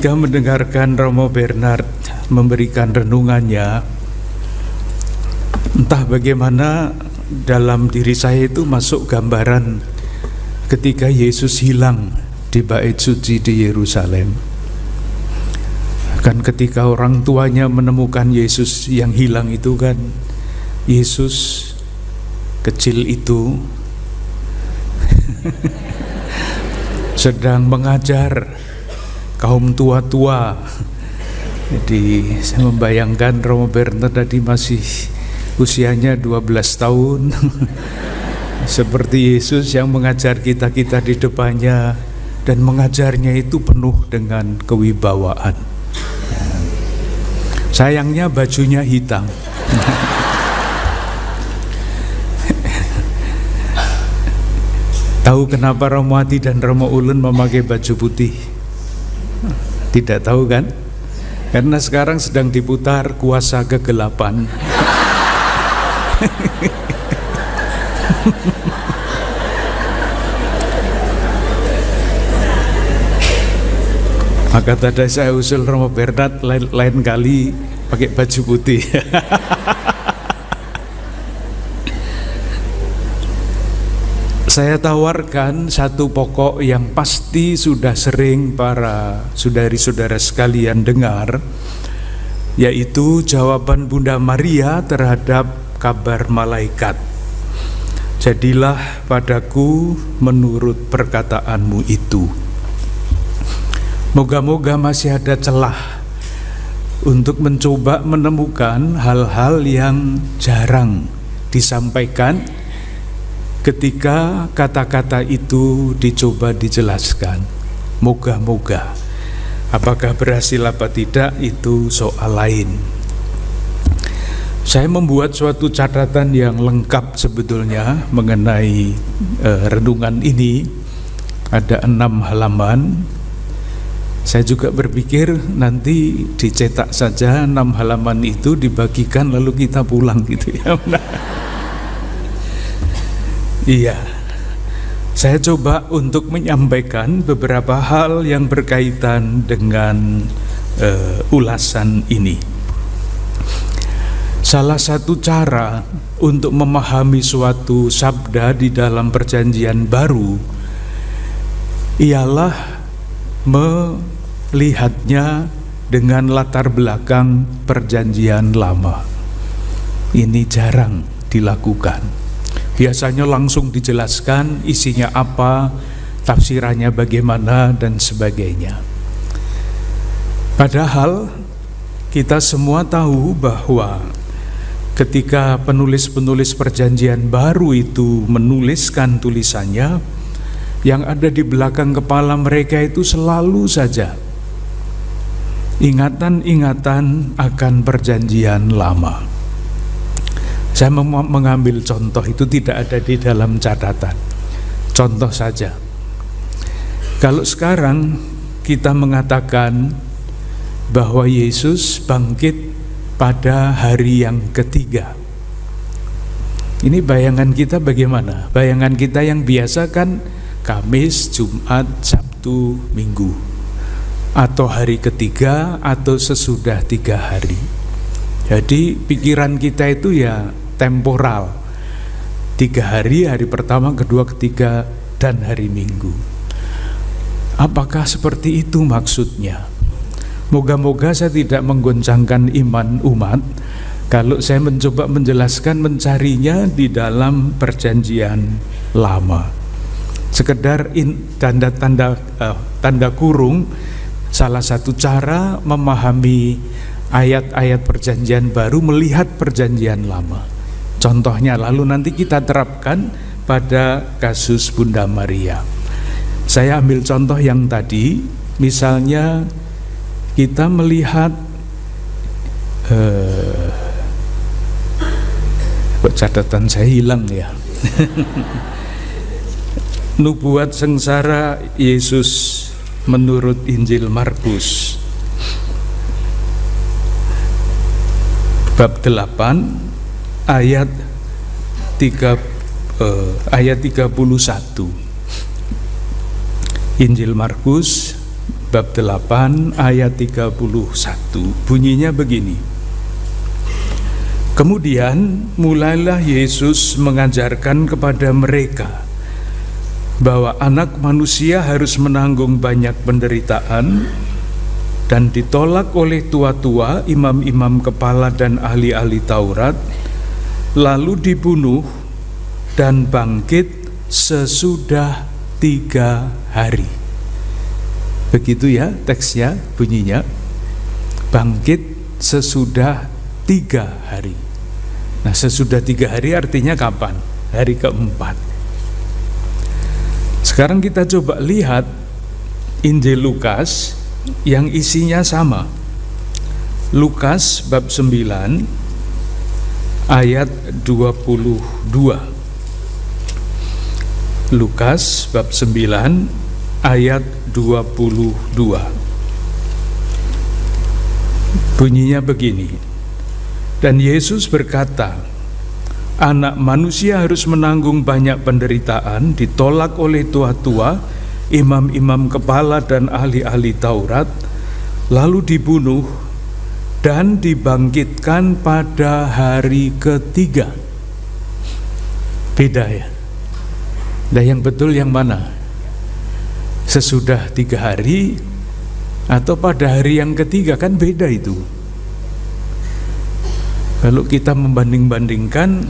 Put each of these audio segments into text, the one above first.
Ketika mendengarkan Romo Bernard memberikan renungannya, entah bagaimana dalam diri saya itu masuk gambaran ketika Yesus hilang di bait suci di Yerusalem. Kan ketika orang tuanya menemukan Yesus yang hilang itu kan, Yesus kecil itu sedang mengajar kaum tua-tua. Jadi saya membayangkan Romo Bernard tadi masih usianya 12 tahun seperti Yesus yang mengajar kita-kita di depannya, dan mengajarnya itu penuh dengan kewibawaan. Sayangnya bajunya hitam. Tahu kenapa Romo Ati dan Romo Ulun memakai baju putih? Tidak tahu kan? Karena sekarang sedang diputar Kuasa Kegelapan. Maka tadi saya usul Romo Bernard lain kali pakai baju putih. Saya tawarkan satu pokok yang pasti sudah sering para saudari-saudara sekalian dengar, yaitu jawaban Bunda Maria terhadap kabar malaikat. Jadilah padaku menurut perkataanmu itu. Moga-moga masih ada celah untuk mencoba menemukan hal-hal yang jarang disampaikan ketika kata-kata itu dicoba dijelaskan. Moga-moga. Apakah berhasil apa tidak itu soal lain. Saya membuat suatu catatan yang lengkap sebetulnya mengenai renungan ini. Ada 6 halaman. Saya juga berpikir nanti dicetak saja 6 halaman itu, dibagikan lalu kita pulang gitu ya. Iya, saya coba untuk menyampaikan beberapa hal yang berkaitan dengan ulasan ini. Salah satu cara untuk memahami suatu sabda di dalam Perjanjian Baru ialah melihatnya dengan latar belakang Perjanjian Lama. Ini jarang dilakukan. Biasanya langsung dijelaskan isinya apa, tafsirannya bagaimana, dan sebagainya. Padahal kita semua tahu bahwa ketika penulis-penulis Perjanjian Baru itu menuliskan tulisannya, yang ada di belakang kepala mereka itu selalu saja ingatan-ingatan akan Perjanjian Lama. Saya mengambil contoh, itu tidak ada di dalam catatan. Contoh saja. Kalau sekarang kita mengatakan bahwa Yesus bangkit pada hari yang ketiga, ini bayangan kita bagaimana? Bayangan kita yang biasa kan Kamis, Jumat, Sabtu, Minggu, atau hari ketiga, atau sesudah 3 hari. Jadi pikiran kita itu ya temporal, 3 hari, hari pertama, kedua, ketiga, dan hari Minggu. Apakah seperti itu maksudnya? Moga-moga saya tidak menggoncangkan iman umat kalau saya mencoba menjelaskan, mencarinya di dalam Perjanjian Lama. Sekedar tanda kurung, salah satu cara memahami ayat-ayat Perjanjian Baru melihat Perjanjian Lama. Contohnya, lalu nanti kita terapkan pada kasus Bunda Maria. Saya ambil contoh yang tadi, misalnya kita melihat catatan saya hilang ya. Nubuat sengsara Yesus menurut Injil Markus bab 8 ayat 31. Injil Markus bab 8 ayat 31. Bunyinya begini. Kemudian mulailah Yesus mengajarkan kepada mereka bahwa anak manusia harus menanggung banyak penderitaan dan ditolak oleh tua-tua, imam-imam kepala dan ahli-ahli Taurat, lalu dibunuh dan bangkit sesudah 3 hari. Begitu ya teksnya, bunyinya, bangkit sesudah 3 hari. Nah, sesudah 3 hari artinya kapan? Hari keempat. Sekarang kita coba lihat Injil Lukas yang isinya sama. Lukas bab 9 ayat 22. Lukas bab 9 ayat 22. Bunyinya begini. Dan Yesus berkata, anak manusia harus menanggung banyak penderitaan, ditolak oleh tua-tua, imam-imam kepala dan ahli-ahli Taurat, lalu dibunuh dan dibangkitkan pada hari ketiga. Beda ya. Nah, yang betul yang mana? Sesudah 3 hari atau pada hari yang ketiga? Kan beda itu. Kalau kita membanding-bandingkan,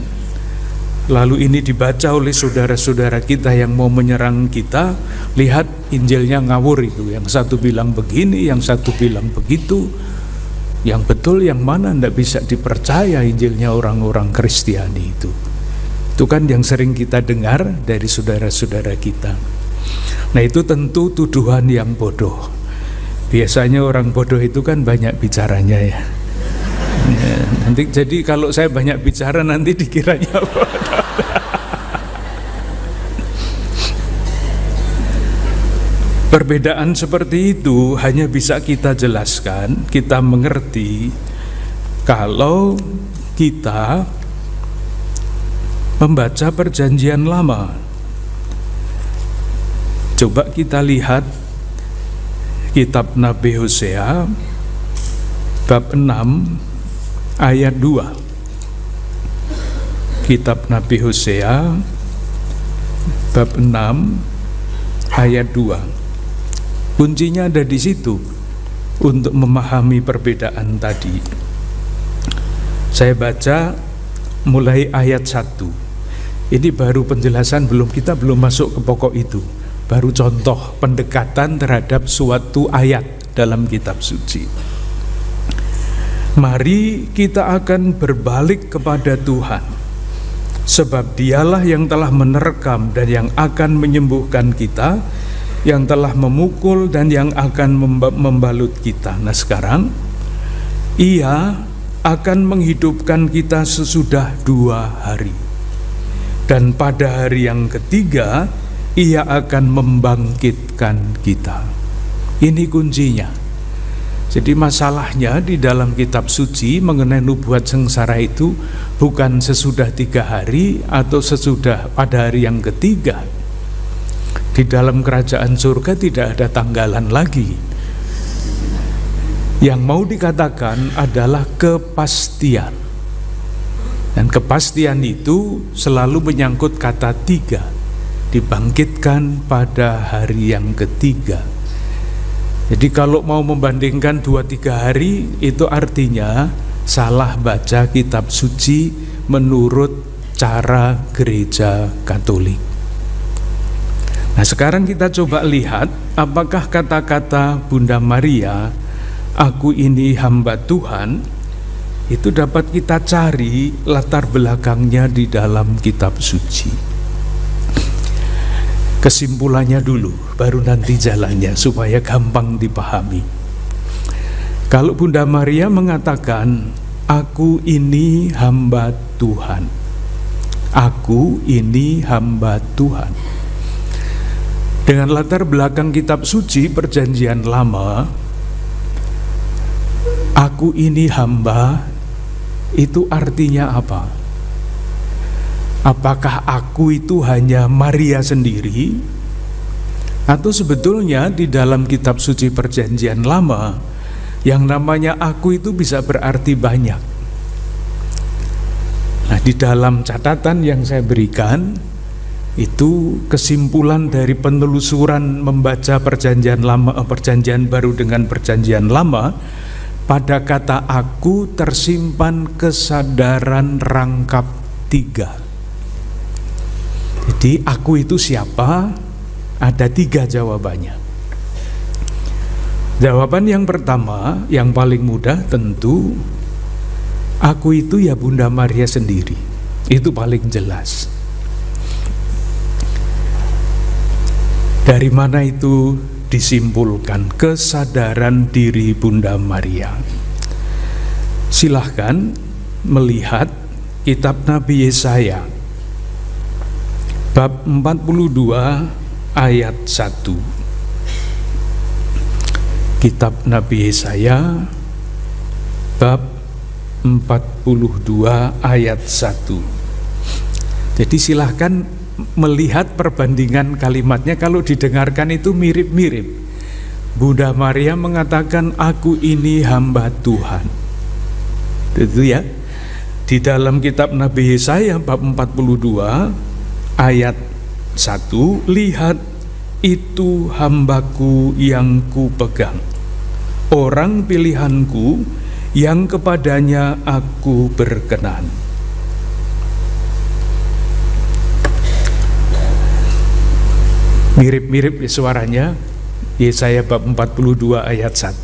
lalu ini dibaca oleh saudara-saudara kita yang mau menyerang kita, lihat Injilnya ngawur itu. Yang satu bilang begini, yang satu bilang begitu. Yang betul yang mana? Tidak bisa dipercaya Injilnya orang-orang Kristiani itu. Itu kan yang sering kita dengar dari saudara-saudara kita. Nah, itu tentu tuduhan yang bodoh. Biasanya orang bodoh itu kan banyak bicaranya ya. Nanti jadi kalau saya banyak bicara nanti dikiranya bodoh. Perbedaan seperti itu hanya bisa kita jelaskan, kita mengerti kalau kita membaca Perjanjian Lama. Coba kita lihat kitab Nabi Hosea bab 6 ayat 2. Kitab Nabi Hosea bab 6 ayat 2. Kuncinya ada di situ untuk memahami perbedaan tadi. Saya baca mulai ayat 1. Ini baru penjelasan, kita belum masuk ke pokok itu. Baru contoh pendekatan terhadap suatu ayat dalam kitab suci. Mari kita akan berbalik kepada Tuhan, sebab Dialah yang telah menerkam dan yang akan menyembuhkan kita, yang telah memukul dan yang akan membalut kita. Nah, sekarang Ia akan menghidupkan kita sesudah 2 hari, dan pada hari yang ketiga Ia akan membangkitkan kita. Ini kuncinya. Jadi masalahnya di dalam kitab suci mengenai nubuat sengsara itu bukan sesudah 3 hari atau sesudah pada hari yang ketiga. Di dalam kerajaan surga tidak ada tanggalan lagi. Yang mau dikatakan adalah kepastian. Dan kepastian itu selalu menyangkut kata 3. Dibangkitkan pada hari yang ketiga. Jadi kalau mau membandingkan 2-3 hari, itu artinya salah baca kitab suci menurut cara gereja Katolik. Nah, sekarang kita coba lihat apakah kata-kata Bunda Maria, aku ini hamba Tuhan, itu dapat kita cari latar belakangnya di dalam kitab suci. Kesimpulannya dulu, baru nanti jalannya supaya gampang dipahami. Kalau Bunda Maria mengatakan, aku ini hamba Tuhan, aku ini hamba Tuhan, dengan latar belakang kitab suci Perjanjian Lama, aku ini hamba, itu artinya apa? Apakah aku itu hanya Maria sendiri? Atau sebetulnya di dalam kitab suci Perjanjian Lama, yang namanya aku itu bisa berarti banyak. Nah, di dalam catatan yang saya berikan, itu kesimpulan dari penelusuran membaca Perjanjian Lama, Perjanjian Baru dengan Perjanjian Lama. Pada kata aku tersimpan kesadaran rangkap 3. Jadi aku itu siapa? Ada 3 jawabannya. Jawaban yang pertama, yang paling mudah tentu, aku itu ya Bunda Maria sendiri. Itu paling jelas. Dari mana itu disimpulkan? Kesadaran diri Bunda Maria. Silahkan melihat kitab Nabi Yesaya bab 42 ayat 1. Kitab Nabi Yesaya bab 42 ayat 1. Jadi silahkan melihat perbandingan kalimatnya. Kalau didengarkan itu mirip-mirip. Bunda Maria mengatakan aku ini hamba Tuhan. Itu ya. Di dalam kitab Nabi Yesaya bab 42 ayat 1, lihat itu hambaku yang kupegang, orang pilihanku yang kepadanya aku berkenan. Mirip-mirip suaranya Yesaya bab 42 ayat 1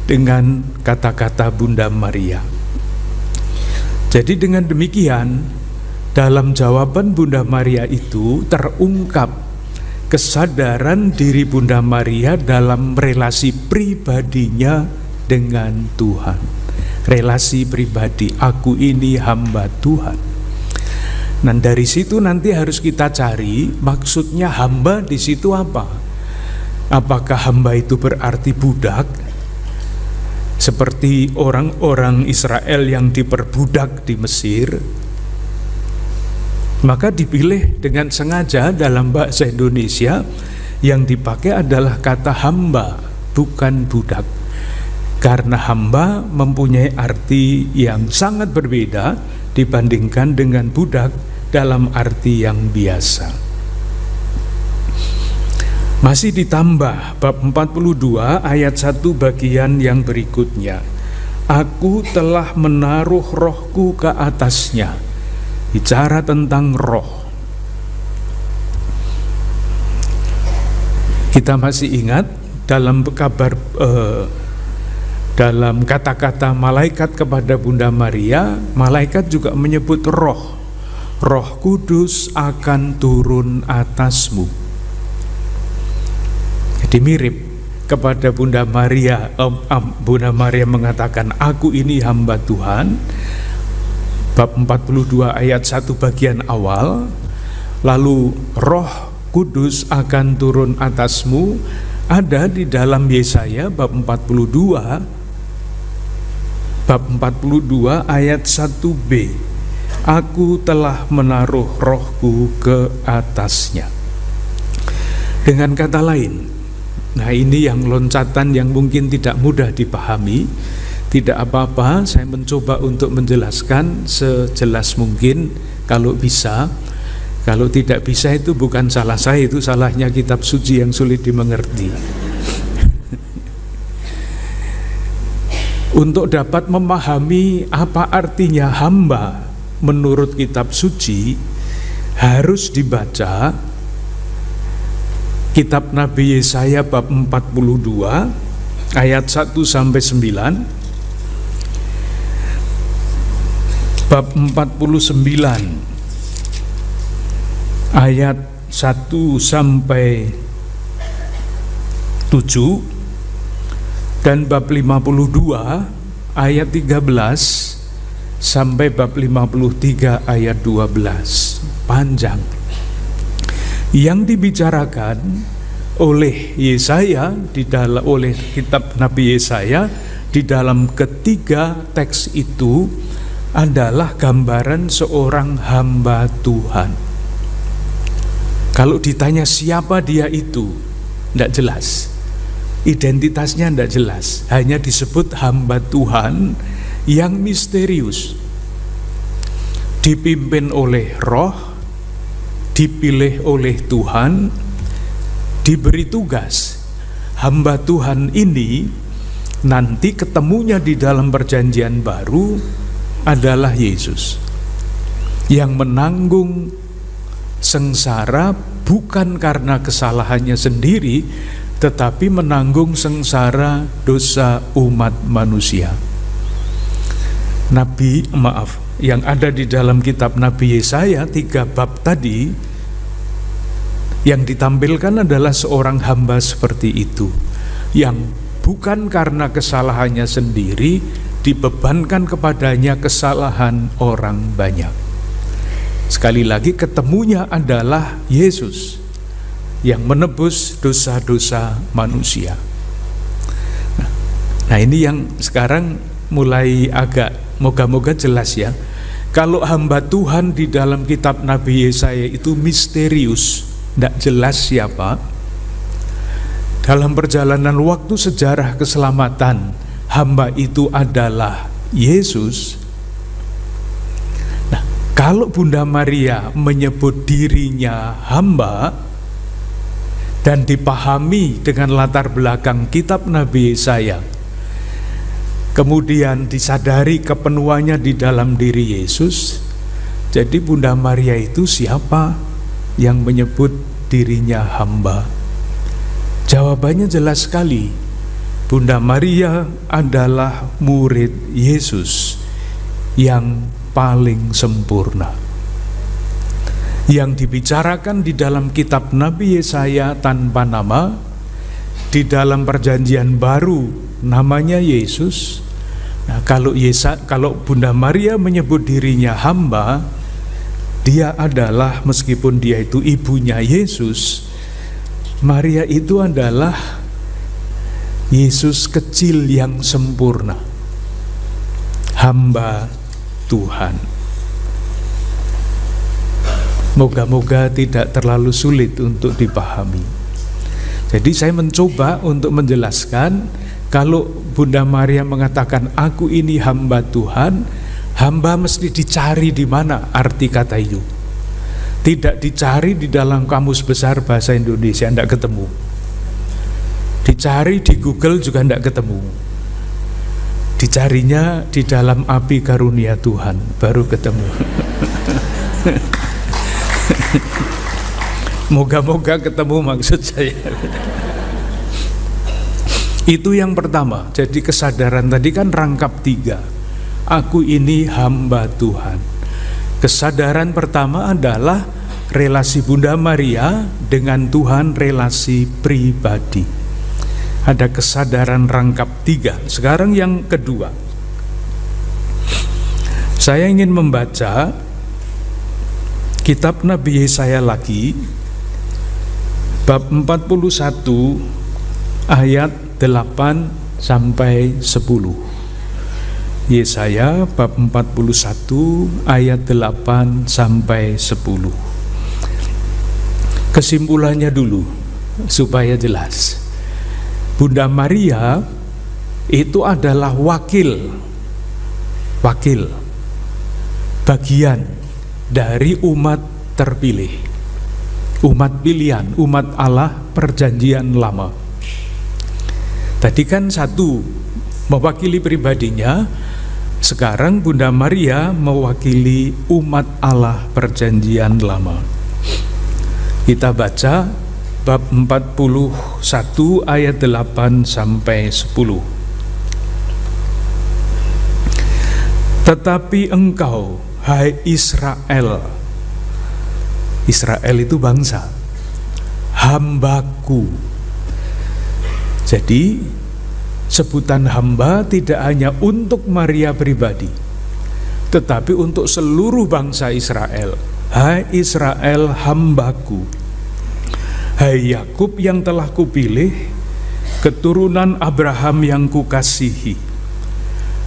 dengan kata-kata Bunda Maria. Jadi dengan demikian, dalam jawaban Bunda Maria itu terungkap kesadaran diri Bunda Maria dalam relasi pribadinya dengan Tuhan. Relasi pribadi, aku ini hamba Tuhan. Nah, dari situ nanti harus kita cari maksudnya hamba di situ apa? Apakah hamba itu berarti budak? Seperti orang-orang Israel yang diperbudak di Mesir. Maka dipilih dengan sengaja dalam bahasa Indonesia yang dipakai adalah kata hamba, bukan budak. Karena hamba mempunyai arti yang sangat berbeda dibandingkan dengan budak dalam arti yang biasa. Masih ditambah bab 42 ayat 1 bagian yang berikutnya. Aku telah menaruh rohku ke atasnya. Bicara tentang roh. Kita masih ingat dalam kabar dalam kata-kata malaikat kepada Bunda Maria, malaikat juga menyebut roh. Roh Kudus akan turun atasmu. Jadi mirip kepada Bunda Maria. Bunda Maria mengatakan, aku ini hamba Tuhan. Bab 42 ayat 1 bagian awal. Lalu Roh Kudus akan turun atasmu ada di dalam Yesaya bab 42 ayat 1b. Aku telah menaruh rohku ke atasnya. Dengan kata lain, nah ini yang loncatan yang mungkin tidak mudah dipahami. Tidak apa-apa, saya mencoba untuk menjelaskan sejelas mungkin kalau bisa. Kalau tidak bisa itu bukan salah saya, itu salahnya kitab suci yang sulit dimengerti. Untuk dapat memahami apa artinya hamba menurut kitab suci, harus dibaca kitab Nabi Yesaya bab 42 ayat 1 sampai 9. Bab 49 ayat 1 sampai 7 dan bab 52 ayat 13 sampai bab 53 ayat 12. Panjang. Yang dibicarakan oleh Yesaya oleh kitab Nabi Yesaya di dalam ketiga teks itu adalah gambaran seorang hamba Tuhan. Kalau ditanya siapa dia itu, tidak jelas. Identitasnya tidak jelas, hanya disebut hamba Tuhan yang misterius, dipimpin oleh Roh, dipilih oleh Tuhan, diberi tugas. Hamba Tuhan ini nanti ketemunya di dalam perjanjian baru adalah Yesus yang menanggung sengsara bukan karena kesalahannya sendiri, tetapi menanggung sengsara dosa umat manusia. Yang ada di dalam kitab Nabi Yesaya 3 bab tadi, yang ditampilkan adalah seorang hamba seperti itu, yang bukan karena kesalahannya sendiri dibebankan kepadanya kesalahan orang banyak. Sekali lagi, ketemunya adalah Yesus yang menebus dosa-dosa manusia. Nah, ini yang sekarang mulai agak moga-moga jelas ya. Kalau hamba Tuhan di dalam kitab Nabi Yesaya itu misterius, tidak jelas siapa. Dalam perjalanan waktu sejarah keselamatan, hamba itu adalah Yesus. Nah, kalau Bunda Maria menyebut dirinya hamba dan dipahami dengan latar belakang kitab Nabi Yesaya, kemudian disadari kepenuhannya di dalam diri Yesus, jadi Bunda Maria itu siapa yang menyebut dirinya hamba? Jawabannya jelas sekali. Bunda Maria adalah murid Yesus yang paling sempurna. Yang dibicarakan di dalam kitab Nabi Yesaya tanpa nama, di dalam perjanjian baru namanya Yesus. Nah, kalau Bunda Maria menyebut dirinya hamba, dia adalah, meskipun dia itu ibunya Yesus, Maria itu adalah Yesus kecil yang sempurna, hamba Tuhan. Moga-moga tidak terlalu sulit untuk dipahami. Jadi saya mencoba untuk menjelaskan, kalau Bunda Maria mengatakan aku ini hamba Tuhan, hamba mesti dicari di mana arti kata itu. Tidak dicari di dalam Kamus Besar Bahasa Indonesia, tidak ketemu. Dicari di Google juga tidak ketemu. Dicarinya di dalam api karunia Tuhan, baru ketemu. Moga-moga ketemu maksud saya. Itu yang pertama. Jadi kesadaran tadi kan rangkap 3. Aku ini hamba Tuhan. Kesadaran pertama adalah relasi Bunda Maria dengan Tuhan, relasi pribadi. Ada kesadaran rangkap 3. Sekarang yang kedua, saya ingin membaca kitab Nabi Yesaya lagi, bab 41 ayat 8 sampai 10. Yesaya bab 41 ayat 8 sampai 10. Kesimpulannya dulu supaya jelas. Bunda Maria itu adalah wakil bagian dari umat terpilih, umat pilihan, umat Allah perjanjian lama. Tadi kan satu mewakili pribadinya, sekarang Bunda Maria mewakili umat Allah perjanjian lama. Kita baca bab 41 ayat 8 sampai 10. Tetapi engkau, hai Israel, Israel itu bangsa, hambaku. Jadi sebutan hamba tidak hanya untuk Maria pribadi, tetapi untuk seluruh bangsa Israel. Hai Israel, hambaku. Hai Yakub yang telah kupilih, keturunan Abraham yang kukasihi.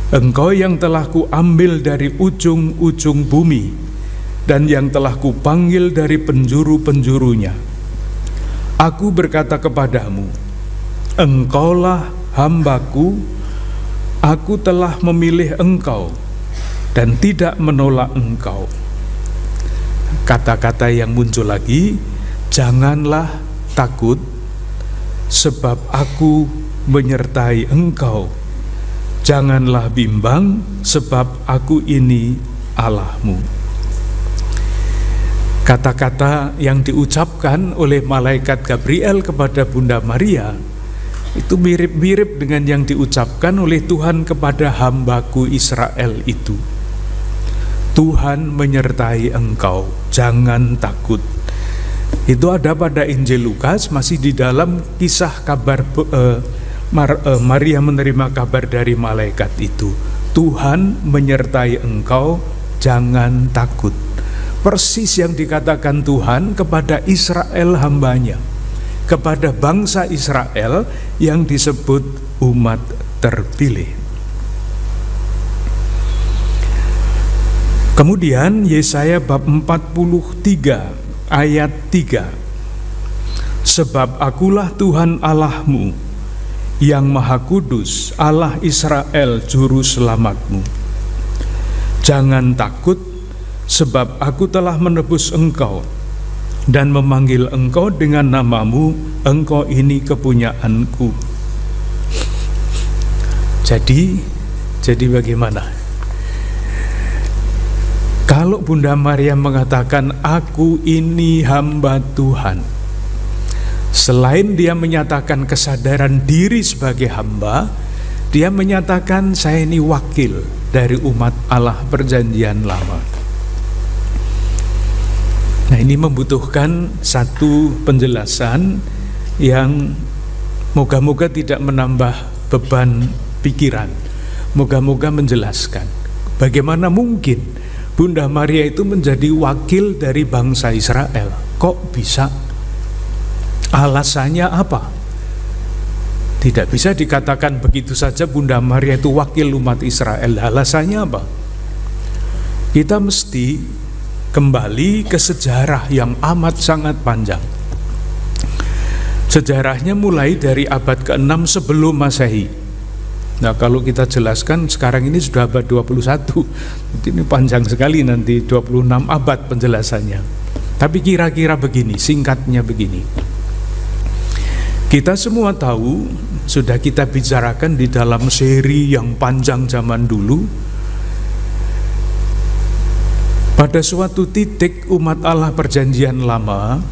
Engkau yang telah kuambil dari ujung-ujung bumi, dan yang telah kupanggil dari penjuru-penjurunya. Aku berkata kepadamu, engkaulah hambaku, aku telah memilih engkau dan tidak menolak engkau. Kata-kata yang muncul lagi, janganlah takut, sebab aku menyertai engkau. Janganlah bimbang, sebab aku ini Allahmu. Kata-kata yang diucapkan oleh malaikat Gabriel kepada Bunda Maria itu mirip-mirip dengan yang diucapkan oleh Tuhan kepada hambaku Israel itu. Tuhan menyertai engkau, jangan takut. Itu ada pada Injil Lukas, masih di dalam kisah kabar Maria menerima kabar dari malaikat itu. Tuhan menyertai engkau, jangan takut. Persis yang dikatakan Tuhan kepada Israel hambanya, kepada bangsa Israel yang disebut umat terpilih. Kemudian Yesaya bab 43 ayat 3. Sebab akulah Tuhan Allahmu yang Maha Kudus, Allah Israel juru selamatmu. Jangan takut, sebab aku telah menebus engkau dan memanggil engkau dengan namamu, engkau ini kepunyaanku. Jadi bagaimana? Kalau Bunda Maria mengatakan aku ini hamba Tuhan, selain dia menyatakan kesadaran diri sebagai hamba, dia menyatakan saya ini wakil dari umat Allah perjanjian lama. Nah, ini membutuhkan satu penjelasan yang moga-moga tidak menambah beban pikiran. Moga-moga menjelaskan bagaimana mungkin Bunda Maria itu menjadi wakil dari bangsa Israel. Kok bisa? Alasannya apa? Tidak bisa dikatakan begitu saja Bunda Maria itu wakil umat Israel. Alasannya apa? Kita mesti kembali ke sejarah yang amat sangat panjang. Sejarahnya mulai dari abad ke-6 sebelum Masehi. Nah, kalau kita jelaskan sekarang ini sudah abad 21. Ini panjang sekali nanti 26 abad penjelasannya. Tapi kira-kira begini, singkatnya begini. Kita semua tahu, sudah kita bicarakan di dalam seri yang panjang zaman dulu, pada suatu titik umat Allah perjanjian lama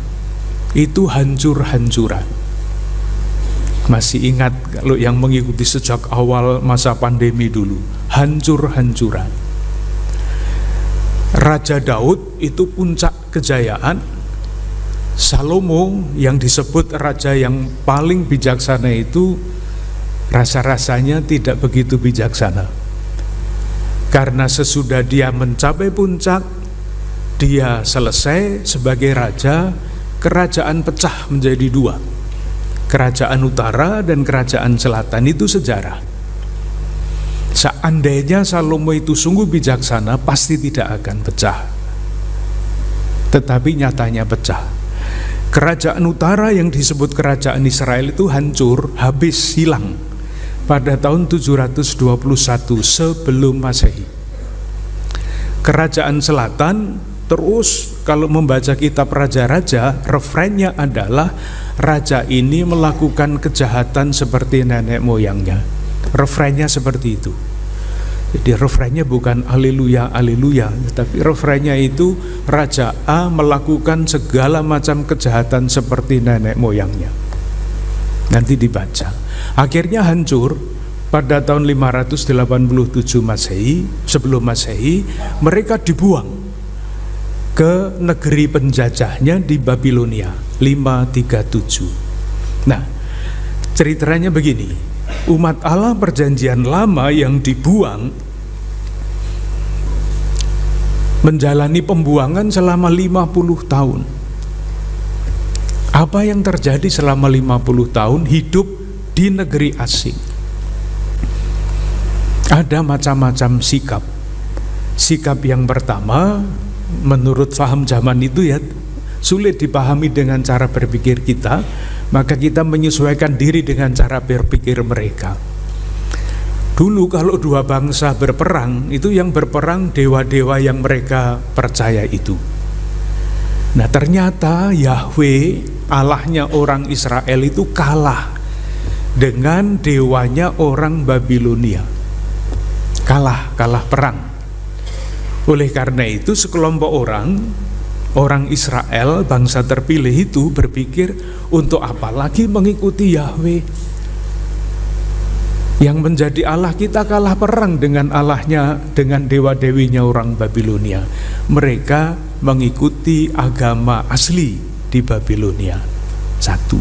itu hancur-hancuran. Masih ingat kalau yang mengikuti sejak awal masa pandemi dulu, hancur-hancuran. Raja Daud itu puncak kejayaan. Salomo yang disebut raja yang paling bijaksana itu rasa-rasanya tidak begitu bijaksana. Karena sesudah dia mencapai puncak, dia selesai sebagai raja, kerajaan pecah menjadi dua. Kerajaan utara dan kerajaan selatan, itu sejarah. Seandainya Salomo itu sungguh bijaksana, pasti tidak akan pecah. Tetapi nyatanya pecah. Kerajaan utara yang disebut kerajaan Israel itu hancur, habis, hilang pada tahun 721 sebelum Masehi. Kerajaan selatan terus, kalau membaca kitab raja-raja, refrennya adalah raja ini melakukan kejahatan seperti nenek moyangnya. Refrennya seperti itu. Jadi refrennya bukan haleluya, haleluya, tapi refrennya itu Raja A melakukan segala macam kejahatan seperti nenek moyangnya. Nanti dibaca. Akhirnya hancur pada tahun 587 Masehi, sebelum Masehi, mereka dibuang ke negeri penjajahnya di Babilonia 537. Nah, ceritanya begini, umat Allah perjanjian lama yang dibuang menjalani pembuangan selama 50 tahun. Apa yang terjadi selama 50 tahun hidup di negeri asing? Ada macam-macam sikap. Sikap yang pertama, menurut paham zaman itu ya, sulit dipahami dengan cara berpikir kita, maka kita menyesuaikan diri dengan cara berpikir mereka. Dulu kalau dua bangsa berperang, itu yang berperang dewa-dewa yang mereka percaya itu. Nah ternyata Yahweh, Allahnya orang Israel itu kalah dengan dewanya orang Babilonia. Kalah perang. Oleh karena itu sekelompok orang Israel, bangsa terpilih itu berpikir, untuk apa lagi mengikuti Yahweh? Yang menjadi Allah kita kalah perang dengan Allahnya, dengan dewa-dewinya orang Babilonia. Mereka mengikuti agama asli di Babilonia. Satu.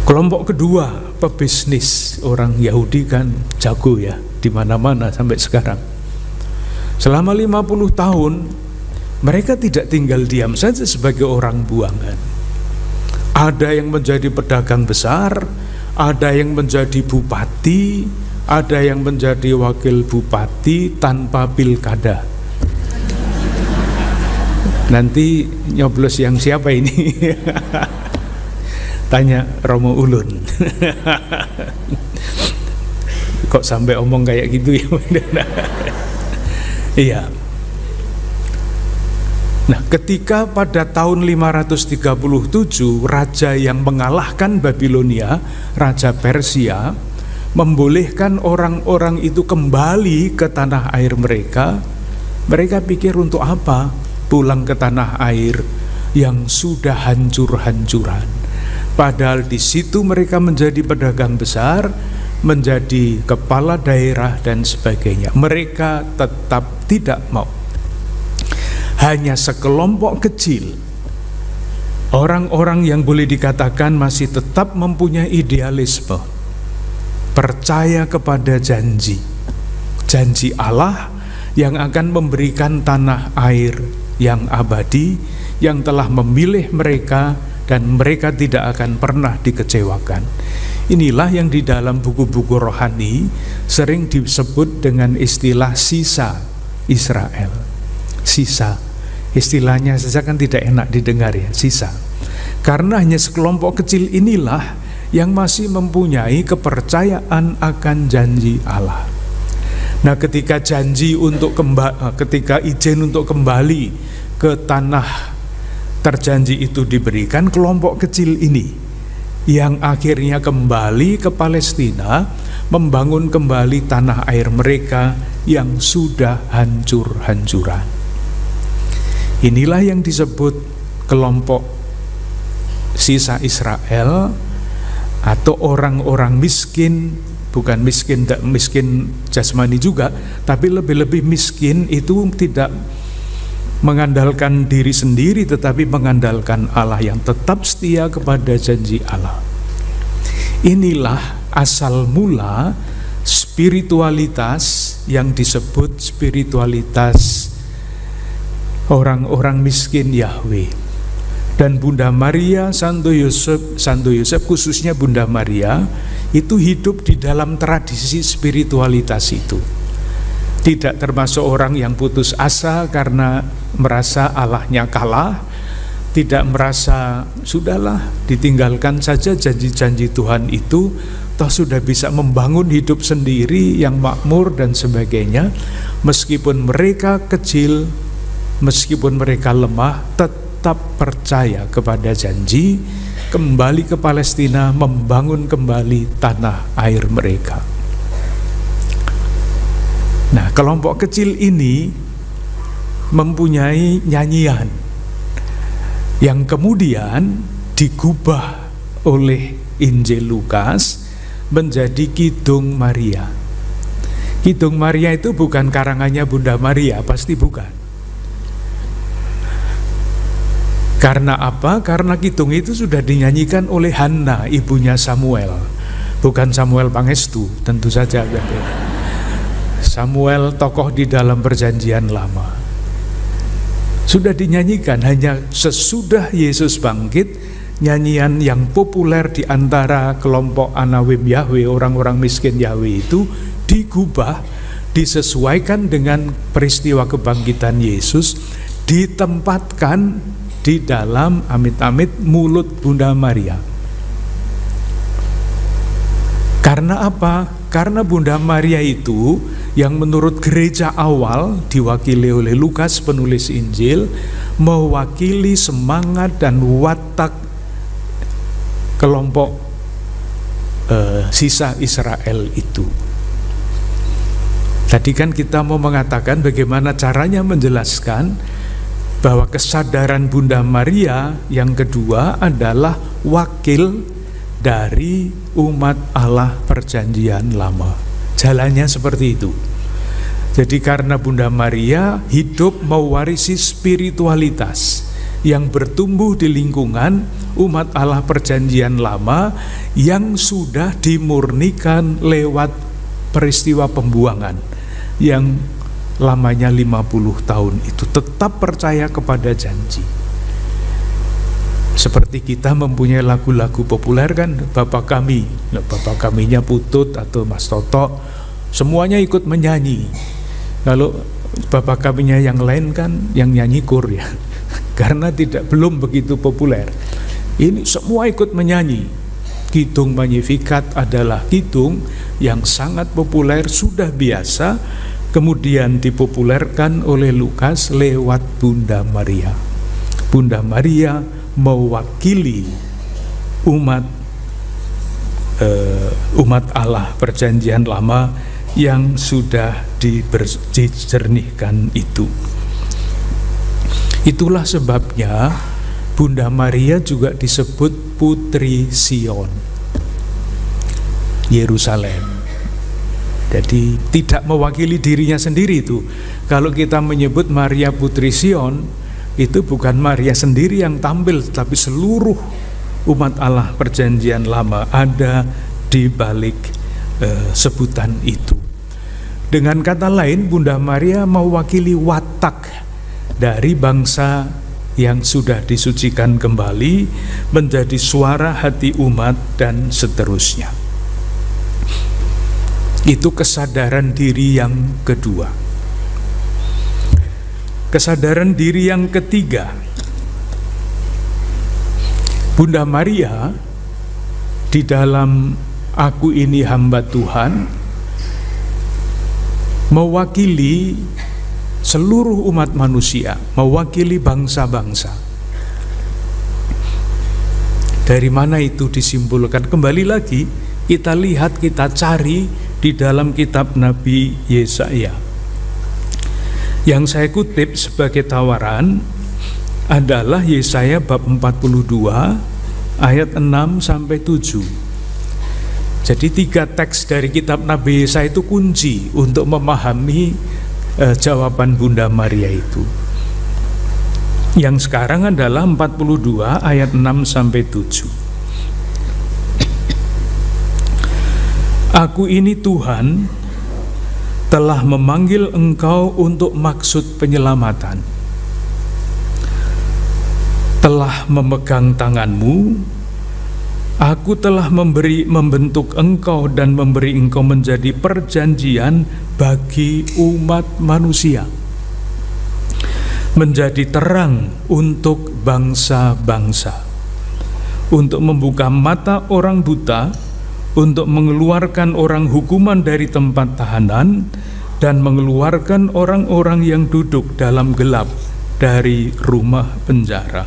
Kelompok kedua, pebisnis. Orang Yahudi kan jago ya, di mana-mana sampai sekarang. Selama 50 tahun mereka tidak tinggal diam saja sebagai orang buangan. Ada yang menjadi pedagang besar, ada yang menjadi bupati, ada yang menjadi wakil bupati tanpa pilkada. Nanti nyoblos yang siapa ini? Tanya Romo Ulun. Kok sampai omong kayak gitu ya? Iya. Nah, ketika pada tahun 537 raja yang mengalahkan Babilonia, Raja Persia, membolehkan orang-orang itu kembali ke tanah air mereka, mereka pikir untuk apa pulang ke tanah air yang sudah hancur-hancuran. Padahal di situ mereka menjadi pedagang besar, menjadi kepala daerah dan sebagainya. Mereka tetap tidak mau. Hanya sekelompok kecil orang-orang yang boleh dikatakan masih tetap mempunyai idealisme, percaya kepada janji Allah yang akan memberikan tanah air yang abadi, yang telah memilih mereka dan mereka tidak akan pernah dikecewakan. Inilah yang di dalam buku-buku rohani sering disebut dengan istilah sisa Israel. Sisa, istilahnya saja kan tidak enak didengar ya, sisa. Karena hanya sekelompok kecil inilah yang masih mempunyai kepercayaan akan janji Allah. Nah, ketika ketika izin untuk kembali ke tanah terjanji itu diberikan, kelompok kecil ini yang akhirnya kembali ke Palestina, membangun kembali tanah air mereka yang sudah hancur-hancuran. Inilah yang disebut kelompok sisa Israel atau orang-orang miskin. Bukan miskin jasmani juga, tapi lebih-lebih miskin itu tidak mengandalkan diri sendiri, tetapi mengandalkan Allah yang tetap setia kepada janji Allah. Inilah asal mula spiritualitas yang disebut spiritualitas orang-orang miskin Yahweh. Dan Bunda Maria, Santo Yosef khususnya Bunda Maria itu hidup di dalam tradisi spiritualitas itu. Tidak termasuk orang yang putus asa karena merasa Allahnya kalah, tidak merasa sudahlah ditinggalkan saja janji-janji Tuhan itu, toh sudah bisa membangun hidup sendiri yang makmur dan sebagainya. Meskipun mereka kecil, meskipun mereka lemah, tetap percaya kepada janji, kembali ke Palestina, membangun kembali tanah air mereka. Nah, kelompok kecil ini mempunyai nyanyian yang kemudian digubah oleh Injil Lukas menjadi Kidung Maria. Kidung Maria itu bukan karangannya Bunda Maria, pasti bukan. Karena apa? Karena kidung itu sudah dinyanyikan oleh Hana, ibunya Samuel. Bukan Samuel Pangestu, tentu saja. Samuel tokoh di dalam perjanjian lama. Sudah dinyanyikan, hanya sesudah Yesus bangkit, nyanyian yang populer di antara kelompok Anawim Yahweh, orang-orang miskin Yahweh itu digubah, disesuaikan dengan peristiwa kebangkitan Yesus, ditempatkan di dalam amit-amit mulut Bunda Maria. Karena apa? Karena Bunda Maria itu yang menurut gereja awal diwakili oleh Lukas penulis Injil, mewakili semangat dan watak kelompok sisa Israel itu. Tadi kan kita mau mengatakan bagaimana caranya menjelaskan bahwa kesadaran Bunda Maria yang kedua adalah wakil dari umat Allah perjanjian lama. Jalannya seperti itu. Jadi karena Bunda Maria hidup mewarisi spiritualitas yang bertumbuh di lingkungan umat Allah perjanjian lama yang sudah dimurnikan lewat peristiwa pembuangan yang lamanya 50 tahun itu, tetap percaya kepada janji. Seperti kita mempunyai lagu-lagu populer kan, Bapak Kami, Bapak Kaminya Putut atau Mas Toto, semuanya ikut menyanyi. Kalau Bapak Kaminya yang lain kan yang nyanyi kur ya, karena belum begitu populer. Ini semua ikut menyanyi. Kidung Magnificat adalah kidung yang sangat populer, sudah biasa, kemudian dipopulerkan oleh Lukas lewat Bunda Maria. Bunda Maria mewakili umat Allah perjanjian lama yang sudah dijernihkan itu. Itulah sebabnya Bunda Maria juga disebut Putri Sion, Yerusalem. Jadi tidak mewakili dirinya sendiri itu. Kalau kita menyebut Maria Putri Sion, itu bukan Maria sendiri yang tampil, tapi seluruh umat Allah perjanjian lama ada di balik sebutan itu. Dengan kata lain, Bunda Maria mewakili watak dari bangsa yang sudah disucikan kembali menjadi suara hati umat dan seterusnya. Itu kesadaran diri yang kedua. Kesadaran diri yang ketiga, Bunda Maria di dalam Aku Ini Hamba Tuhan mewakili seluruh umat manusia, mewakili bangsa-bangsa. Dari mana itu disimpulkan? Kembali lagi kita lihat, kita cari di dalam kitab Nabi Yesaya. Yang saya kutip sebagai tawaran adalah Yesaya bab 42 ayat 6 sampai 7. Jadi 3 teks dari kitab Nabi Yesaya itu kunci untuk memahami jawaban Bunda Maria itu. Yang sekarang adalah 42 ayat 6 sampai 7. Aku ini Tuhan telah memanggil engkau untuk maksud penyelamatan. Telah memegang tanganmu, aku telah membentuk engkau dan memberi engkau menjadi perjanjian bagi umat manusia, menjadi terang untuk bangsa-bangsa, untuk membuka mata orang buta, untuk mengeluarkan orang hukuman dari tempat tahanan, dan mengeluarkan orang-orang yang duduk dalam gelap dari rumah penjara.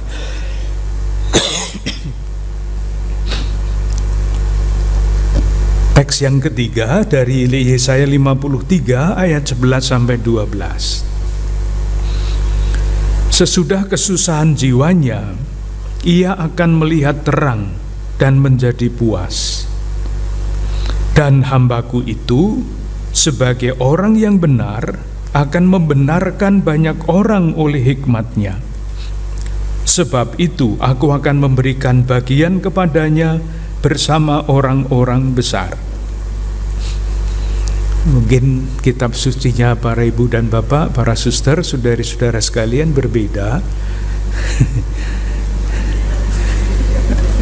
Teks yang ketiga dari Yesaya 53 ayat 11 sampai 12. Sesudah kesusahan jiwanya, ia akan melihat terang dan menjadi puas. Dan hambaku itu sebagai orang yang benar akan membenarkan banyak orang oleh hikmatnya. Sebab itu aku akan memberikan bagian kepadanya bersama orang-orang besar. Mungkin kitab sucinya para ibu dan bapak, para suster, saudari-saudara sekalian berbeda.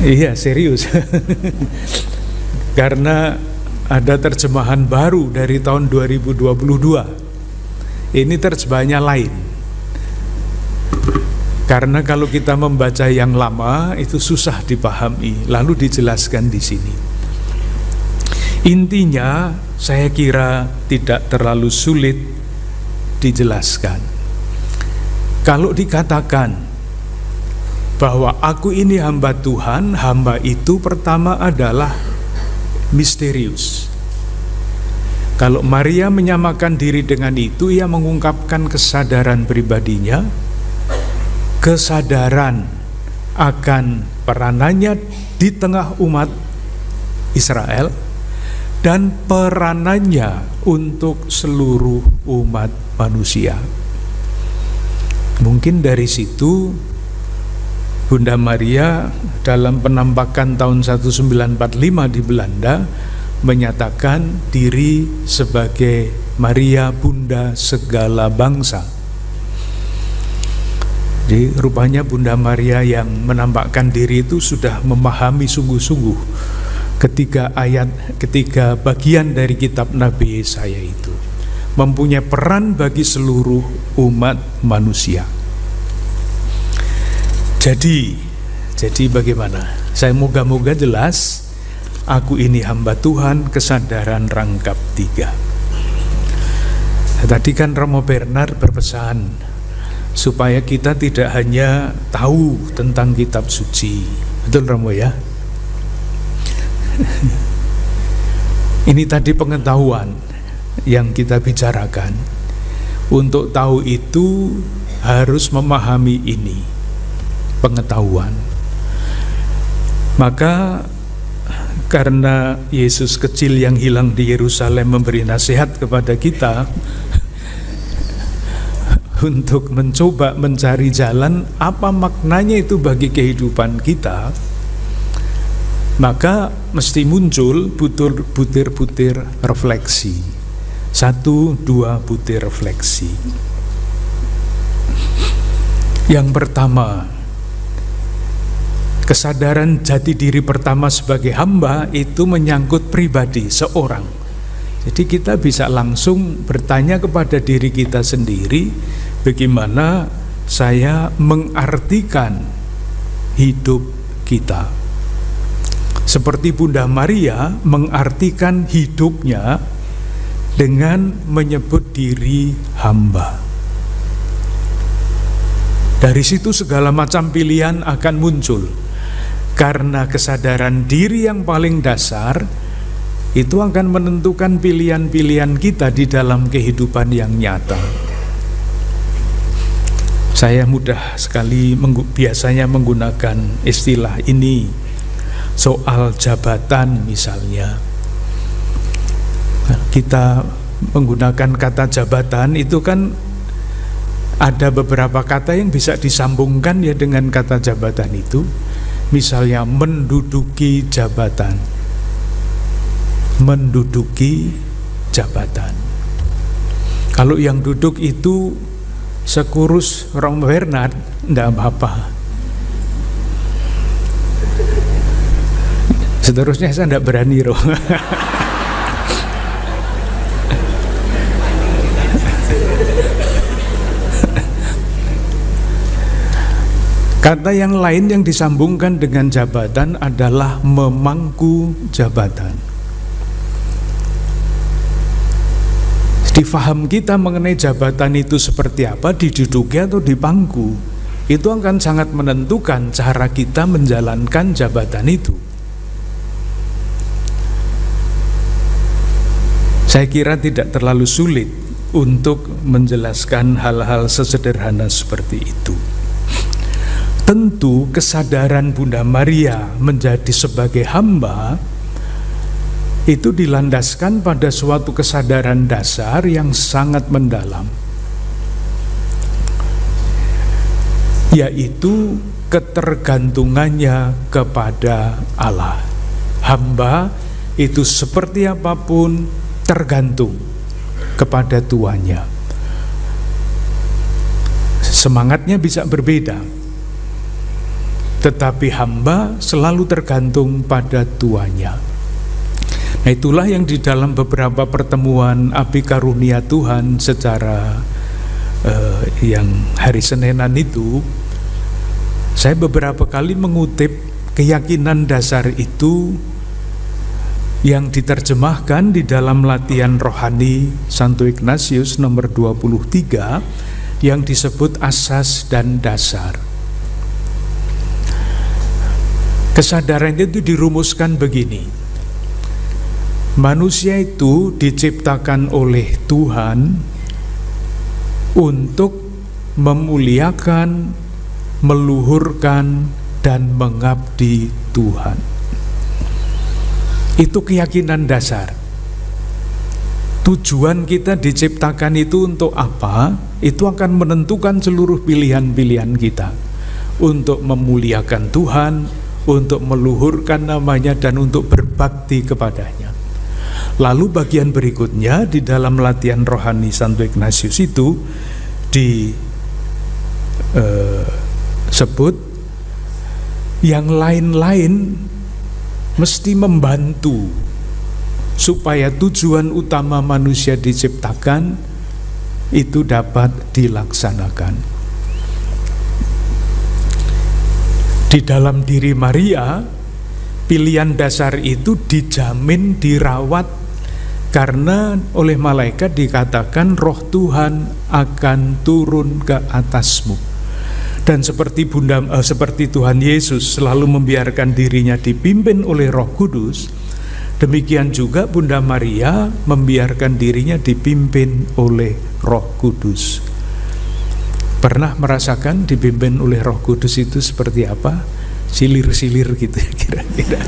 Iya, serius. Karena ada terjemahan baru dari tahun 2022. Ini terjemahannya lain. Karena kalau kita membaca yang lama itu susah dipahami, lalu dijelaskan di sini. Intinya saya kira tidak terlalu sulit dijelaskan. Kalau dikatakan bahwa aku ini hamba Tuhan, hamba itu pertama adalah misterius. Kalau Maria menyamakan diri dengan itu, ia mengungkapkan kesadaran pribadinya, kesadaran akan peranannya di tengah umat Israel, dan peranannya untuk seluruh umat manusia. Mungkin dari situ Bunda Maria dalam penampakan tahun 1945 di Belanda menyatakan diri sebagai Maria Bunda segala bangsa. Jadi rupanya Bunda Maria yang menampakkan diri itu sudah memahami sungguh-sungguh ketiga bagian dari kitab Nabi Yesaya itu, mempunyai peran bagi seluruh umat manusia. Jadi bagaimana? Saya moga-moga jelas. Aku ini hamba Tuhan, kesadaran rangkap 3. Tadi kan Romo Bernard berpesan supaya kita tidak hanya tahu tentang kitab suci. Betul Romo ya? Ini tadi pengetahuan yang kita bicarakan. Untuk tahu itu harus memahami ini, pengetahuan. Maka karena Yesus kecil yang hilang di Yerusalem memberi nasihat kepada kita untuk mencoba mencari jalan apa maknanya itu bagi kehidupan kita, maka mesti muncul butir-butir refleksi. 1-2 butir refleksi. Yang pertama, kesadaran jati diri pertama sebagai hamba itu menyangkut pribadi seorang. Jadi kita bisa langsung bertanya kepada diri kita sendiri, bagaimana saya mengartikan hidup kita. Seperti Bunda Maria mengartikan hidupnya dengan menyebut diri hamba. Dari situ segala macam pilihan akan muncul. Karena kesadaran diri yang paling dasar itu akan menentukan pilihan-pilihan kita di dalam kehidupan yang nyata. Saya mudah sekali biasanya menggunakan istilah ini soal jabatan misalnya. Kita menggunakan kata jabatan itu kan ada beberapa kata yang bisa disambungkan ya dengan kata jabatan itu. Misalnya menduduki jabatan. Menduduki jabatan. Kalau yang duduk itu sekurus Romo Bernard, enggak apa-apa. Seterusnya saya enggak berani Roh. Kata yang lain yang disambungkan dengan jabatan adalah memangku jabatan. Di faham kita mengenai jabatan itu seperti apa, diduduki atau dipangku, itu akan sangat menentukan cara kita menjalankan jabatan itu. Saya kira tidak terlalu sulit untuk menjelaskan hal-hal sesederhana seperti itu. Tentu kesadaran Bunda Maria menjadi sebagai hamba itu dilandaskan pada suatu kesadaran dasar yang sangat mendalam, yaitu ketergantungannya kepada Allah. Hamba itu seperti apapun tergantung kepada tuannya. Semangatnya bisa berbeda, tetapi hamba selalu tergantung pada tuannya. Nah, itulah yang di dalam beberapa pertemuan Api Karunia Tuhan secara yang hari Seninan itu Saya beberapa kali mengutip keyakinan dasar itu yang diterjemahkan di dalam latihan rohani Santo Ignatius nomor 23 yang disebut asas dan dasar. Kesadaran itu dirumuskan begini: manusia itu diciptakan oleh Tuhan untuk memuliakan, meluhurkan, dan mengabdi Tuhan. Itu keyakinan dasar. Tujuan kita diciptakan itu untuk apa? Itu akan menentukan seluruh pilihan-pilihan kita. Untuk memuliakan Tuhan, untuk meluhurkan namanya, dan untuk berbakti kepadanya. Lalu bagian berikutnya di dalam latihan rohani Santo Ignatius itu disebut yang lain-lain mesti membantu supaya tujuan utama manusia diciptakan itu dapat dilaksanakan. Di dalam diri Maria, pilihan dasar itu dijamin, dirawat, karena oleh malaikat dikatakan roh Tuhan akan turun ke atasmu. Dan seperti Tuhan Yesus selalu membiarkan dirinya dipimpin oleh Roh Kudus, demikian juga Bunda Maria membiarkan dirinya dipimpin oleh Roh Kudus. Pernah merasakan dipimpin oleh Roh Kudus itu seperti apa? Silir-silir gitu kira-kira.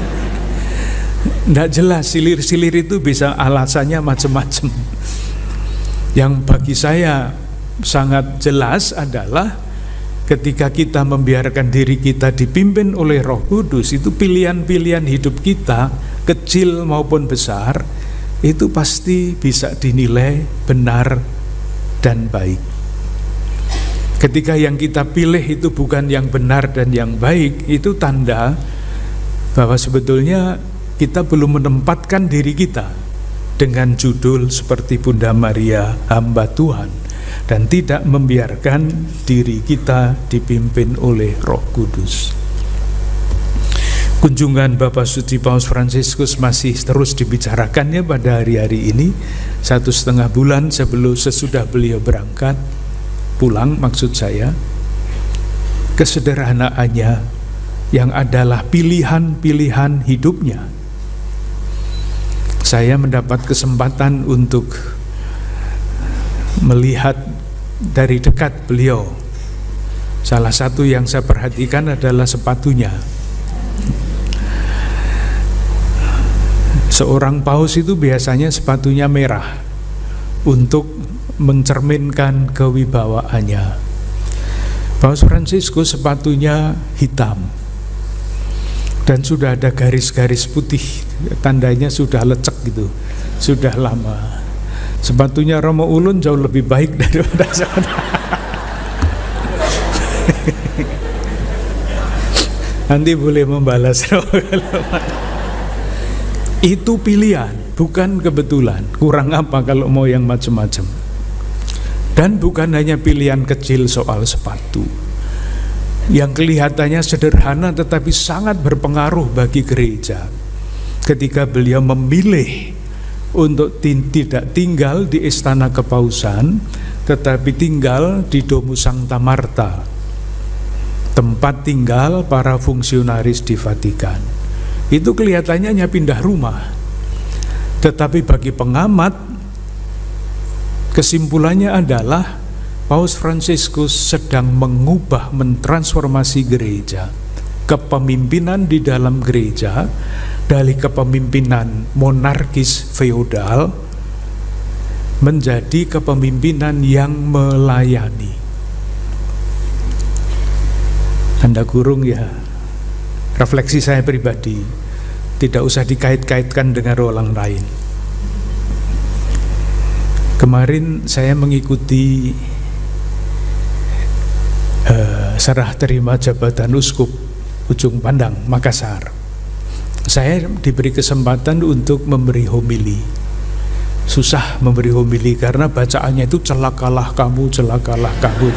Nggak jelas, silir-silir itu bisa alasannya macam-macam. Yang bagi saya sangat jelas adalah ketika kita membiarkan diri kita dipimpin oleh Roh Kudus, itu pilihan-pilihan hidup kita, kecil maupun besar, itu pasti bisa dinilai benar dan baik. Ketika yang kita pilih itu bukan yang benar dan yang baik, itu tanda bahwa sebetulnya kita belum menempatkan diri kita dengan judul seperti Bunda Maria, hamba Tuhan, dan tidak membiarkan diri kita dipimpin oleh Roh Kudus. Kunjungan Bapak Suci Paus Fransiskus masih terus dibicarakannya pada hari-hari ini, 1,5 bulan sesudah beliau berangkat pulang, maksud saya. Kesederhanaannya yang adalah pilihan-pilihan hidupnya. Saya mendapat kesempatan untuk melihat dari dekat beliau. Salah satu yang saya perhatikan adalah sepatunya. Seorang paus itu biasanya sepatunya merah untuk mencerminkan kewibawaannya. Paus Fransiskus sepatunya hitam dan sudah ada garis-garis putih, tandanya sudah lecek gitu, sudah lama. Sepatunya Romo Ulun jauh lebih baik daripada sepatu. Nanti boleh membalas. Itu pilihan, bukan kebetulan. Kurang apa kalau mau yang macam-macam. Dan bukan hanya pilihan kecil soal sepatu, yang kelihatannya sederhana tetapi sangat berpengaruh bagi gereja. Ketika beliau memilih untuk tidak tinggal di istana kepausan, tetapi tinggal di Domus Sancta Marta, tempat tinggal para fungsionaris di Vatikan. Itu kelihatannya hanya pindah rumah, tetapi bagi pengamat kesimpulannya adalah Paus Fransiskus sedang mengubah, mentransformasi gereja. Kepemimpinan di dalam gereja dari kepemimpinan monarkis feodal menjadi kepemimpinan yang melayani. Tanda kurung ya, refleksi saya pribadi, tidak usah dikait-kaitkan dengan orang lain. Kemarin saya mengikuti serah terima jabatan uskup Ujung Pandang, Makassar. Saya diberi kesempatan untuk memberi homili. Susah memberi homili karena bacaannya itu celakalah kamu, celakalah kamu.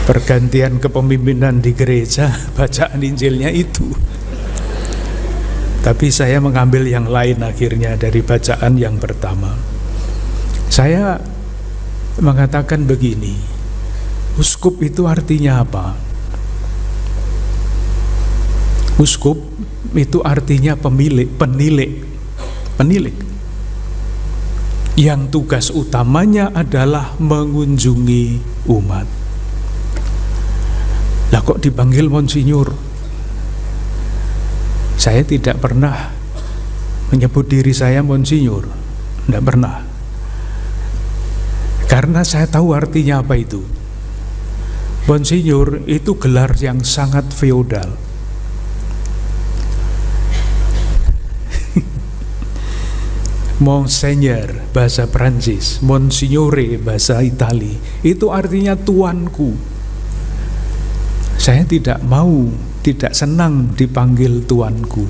pergantian kepemimpinan di gereja, bacaan Injilnya itu. Tapi saya mengambil yang lain akhirnya dari bacaan yang pertama. Saya mengatakan begini, uskup itu artinya apa? Uskup itu artinya pemilik, penilik. Yang tugas utamanya adalah mengunjungi umat. Lah kok dipanggil Monsinyur? Saya tidak pernah menyebut diri saya Monsinyur, tidak pernah. Karena saya tahu artinya apa itu. Monsinyur itu gelar yang sangat feodal. Monseigneur bahasa Prancis, Monsignore bahasa Itali, itu artinya tuanku. Saya tidak mau, tidak senang dipanggil tuanku.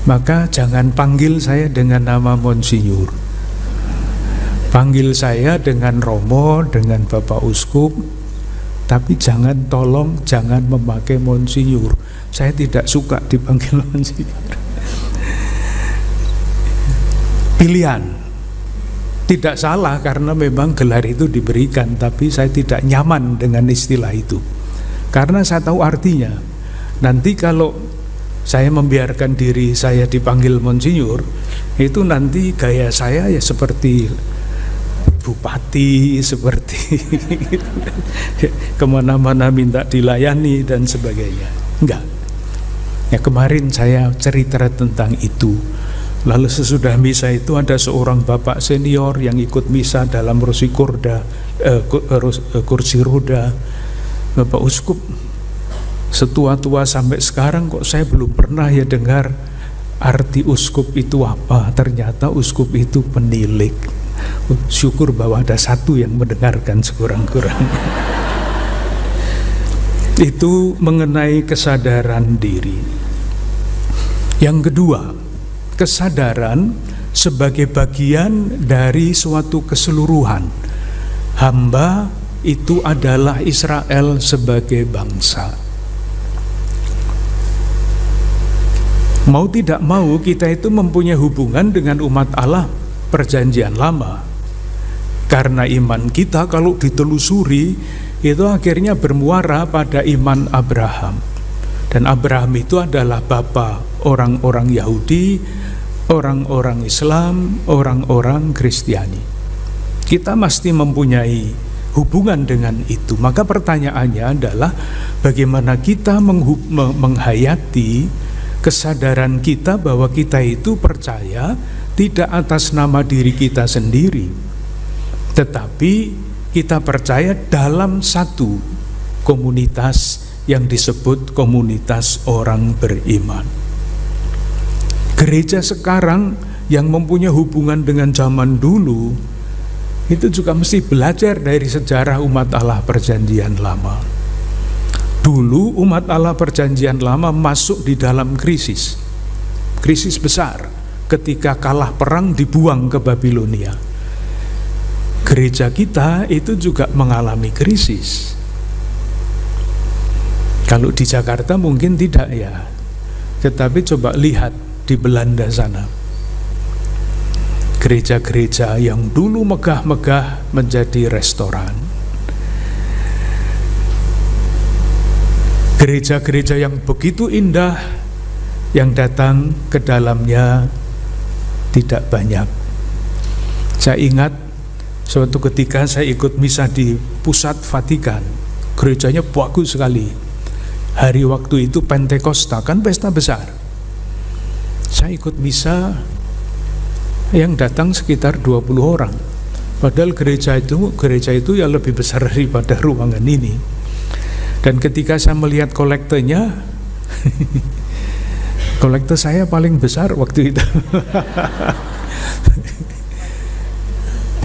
Maka jangan panggil saya dengan nama Monsinyur. Panggil saya dengan Romo, dengan Bapak Uskup. Tapi jangan, tolong jangan memakai Monsinyur. Saya tidak suka dipanggil Monsinyur. Pilihan. Tidak salah karena memang gelar itu diberikan, tapi saya tidak nyaman dengan istilah itu. Karena saya tahu artinya. Nanti kalau saya membiarkan diri saya dipanggil Monsinyur, itu nanti gaya saya ya seperti bupati, seperti kemana-mana minta dilayani dan sebagainya. Enggak. Ya kemarin saya cerita tentang itu. Lalu sesudah misa itu ada seorang bapak senior yang ikut misa dalam kursi roda. Bapak Uskup, setua-tua sampai sekarang kok saya belum pernah ya dengar arti uskup itu apa. Ternyata uskup itu penilik. Syukur bahwa ada satu yang mendengarkan sekurang-kurangnya. Itu mengenai kesadaran diri. Yang kedua, kesadaran sebagai bagian dari suatu keseluruhan. Hamba itu adalah Israel sebagai bangsa. Mau tidak mau kita itu mempunyai hubungan dengan umat Allah perjanjian lama. Karena iman kita kalau ditelusuri itu akhirnya bermuara pada iman Abraham. Dan Abraham itu adalah bapa orang-orang Yahudi, orang-orang Islam, orang-orang Kristiani. Kita mesti mempunyai hubungan dengan itu. Maka pertanyaannya adalah bagaimana kita menghayati kesadaran kita bahwa kita itu percaya tidak atas nama diri kita sendiri, tetapi kita percaya dalam satu komunitas yang disebut komunitas orang beriman. Gereja sekarang yang mempunyai hubungan dengan zaman dulu itu juga mesti belajar dari sejarah umat Allah perjanjian lama. Dulu umat Allah perjanjian lama masuk di dalam krisis besar ketika kalah perang dibuang ke Babilonia. Gereja kita itu juga mengalami krisis. Kalau di Jakarta mungkin tidak ya, tetapi coba lihat di Belanda sana. Gereja-gereja yang dulu megah-megah menjadi restoran. Gereja-gereja yang begitu indah, yang datang ke dalamnya tidak banyak. Saya ingat suatu ketika saya ikut misa di pusat Vatikan. Gerejanya bagus sekali. Hari waktu itu Pentakosta, kan pesta besar. Saya ikut misa yang datang sekitar 20 orang. Padahal gereja itu ya lebih besar daripada ruangan ini. Dan ketika saya melihat kolektenya, kolekte saya paling besar waktu itu.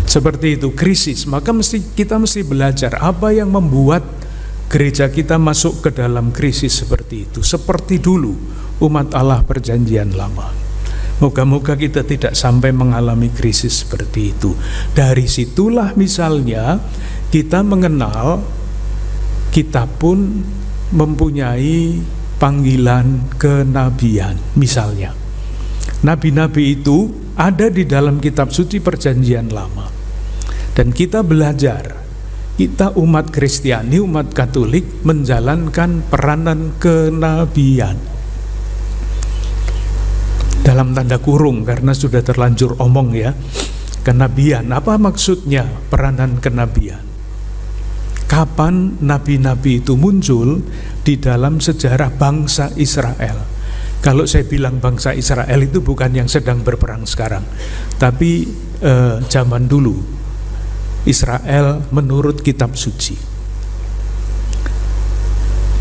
Seperti itu, krisis. Maka kita mesti belajar apa yang membuat gereja kita masuk ke dalam krisis seperti itu. Seperti dulu umat Allah perjanjian lama. Moga-moga kita tidak sampai mengalami krisis seperti itu. Dari situlah misalnya kita mengenal kita pun mempunyai panggilan kenabian. Misalnya, nabi-nabi itu ada di dalam kitab suci Perjanjian Lama, dan kita belajar, kita umat Kristiani, umat Katolik menjalankan peranan kenabian. Dalam tanda kurung karena sudah terlanjur omong ya, kenabian. Apa maksudnya peranan kenabian? Kapan nabi-nabi itu muncul di dalam sejarah bangsa Israel? Kalau saya bilang bangsa Israel itu bukan yang sedang berperang sekarang, tapi zaman dulu, Israel menurut kitab suci.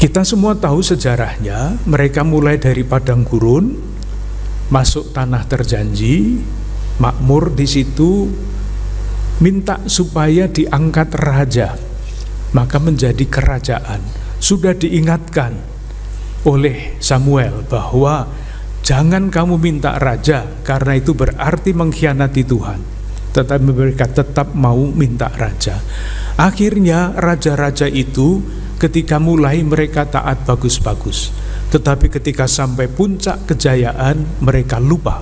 Kita semua tahu sejarahnya. Mereka mulai dari padang gurun, masuk tanah terjanji, makmur di situ, minta supaya diangkat raja, maka menjadi kerajaan. Sudah diingatkan oleh Samuel bahwa jangan kamu minta raja, karena itu berarti mengkhianati Tuhan. Tetapi mereka tetap mau minta raja. Akhirnya raja-raja itu ketika mulai mereka taat bagus-bagus, tetapi ketika sampai puncak kejayaan mereka lupa.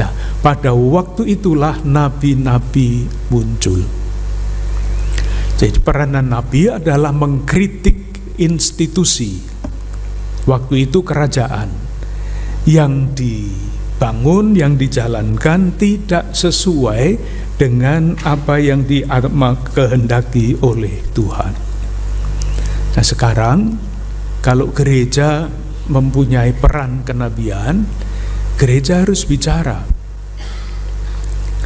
Nah, pada waktu itulah nabi-nabi muncul. Jadi peranan nabi adalah mengkritik institusi. Waktu itu kerajaan yang dibangun, yang dijalankan tidak sesuai dengan apa yang dikehendaki oleh Tuhan. Nah, sekarang kalau gereja mempunyai peran kenabian, gereja harus bicara.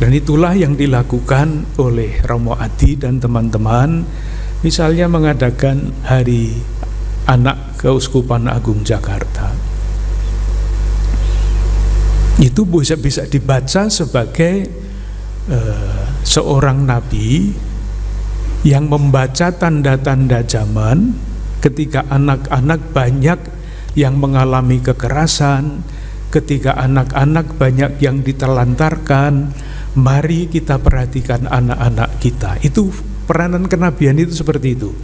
Dan itulah yang dilakukan oleh Romo Adi dan teman-teman, misalnya mengadakan Hari Anak Keuskupan Agung Jakarta. Itu bisa dibaca sebagai seorang nabi yang membaca tanda-tanda zaman ketika anak-anak banyak yang mengalami kekerasan, ketika anak-anak banyak yang ditelantarkan. Mari kita perhatikan anak-anak kita. Itu peranan kenabian itu seperti itu.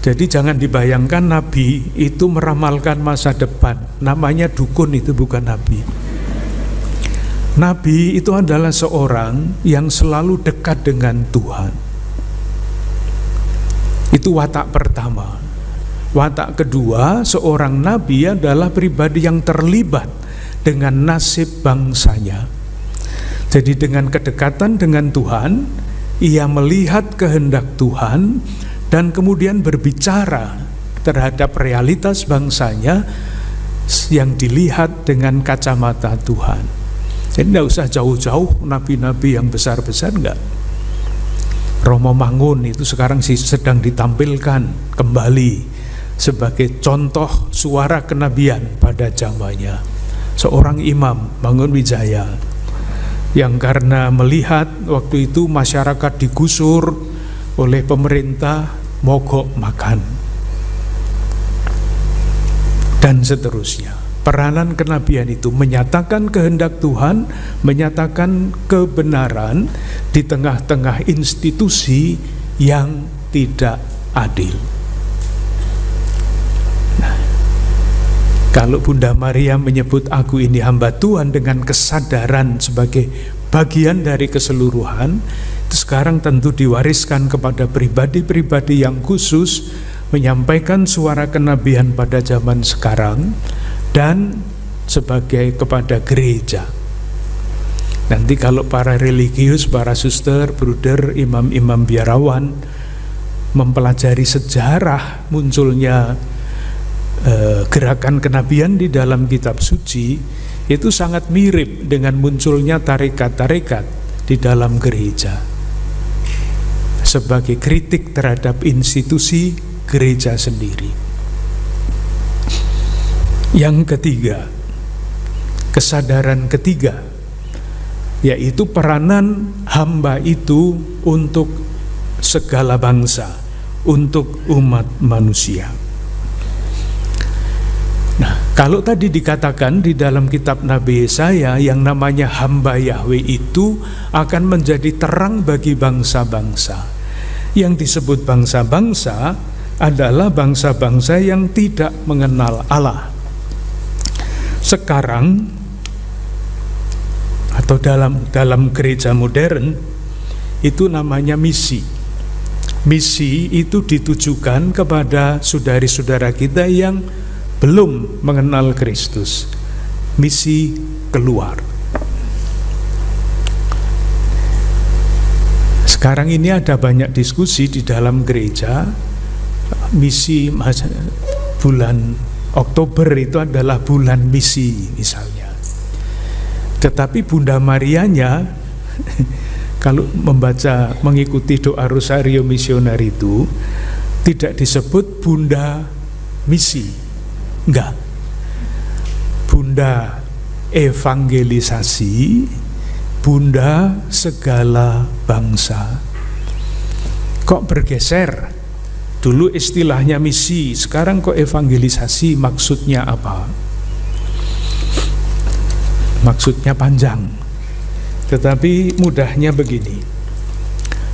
Jadi jangan dibayangkan nabi itu meramalkan masa depan. Namanya dukun, itu bukan nabi. Nabi itu adalah seorang yang selalu dekat dengan Tuhan. Itu watak pertama. Watak kedua, seorang nabi adalah pribadi yang terlibat dengan nasib bangsanya. Jadi dengan kedekatan dengan Tuhan, ia melihat kehendak Tuhan dan kemudian berbicara terhadap realitas bangsanya yang dilihat dengan kacamata Tuhan. Jadi tidak usah jauh-jauh nabi-nabi yang besar-besar, enggak. Romo Mangun itu sekarang sedang ditampilkan kembali sebagai contoh suara kenabian pada zamannya. Seorang imam, Mangun Wijaya, yang karena melihat waktu itu masyarakat digusur oleh pemerintah, mogok makan, dan seterusnya. Peranan kenabian itu menyatakan kehendak Tuhan, menyatakan kebenaran di tengah-tengah institusi yang tidak adil. Nah, kalau Bunda Maria menyebut aku ini hamba Tuhan dengan kesadaran sebagai bagian dari keseluruhan, itu sekarang tentu diwariskan kepada pribadi-pribadi yang khusus menyampaikan suara kenabian pada zaman sekarang, dan sebagai kepada gereja. Nanti kalau para religius, para suster, bruder, imam-imam biarawan mempelajari sejarah munculnya gerakan kenabian di dalam kitab suci, itu sangat mirip dengan munculnya tarekat-tarekat di dalam gereja sebagai kritik terhadap institusi gereja sendiri. Yang ketiga, kesadaran ketiga, yaitu peranan hamba itu untuk segala bangsa, untuk umat manusia. Nah, kalau tadi dikatakan di dalam kitab Nabi Yesaya yang namanya hamba Yahweh itu akan menjadi terang bagi bangsa-bangsa. Yang disebut bangsa-bangsa adalah bangsa-bangsa yang tidak mengenal Allah. Sekarang atau dalam gereja modern itu namanya misi. Misi itu ditujukan kepada saudari-saudara kita yang belum mengenal Kristus. Misi keluar. Sekarang ini ada banyak diskusi di dalam gereja. Misi bulan Oktober itu adalah bulan misi misalnya. Tetapi Bunda Marianya kalau mengikuti doa Rosario Misioner itu tidak disebut Bunda misi. Enggak. Bunda evangelisasi, Bunda segala bangsa. Kok bergeser? Dulu istilahnya misi, sekarang kok evangelisasi, maksudnya apa? Maksudnya panjang. Tetapi mudahnya begini.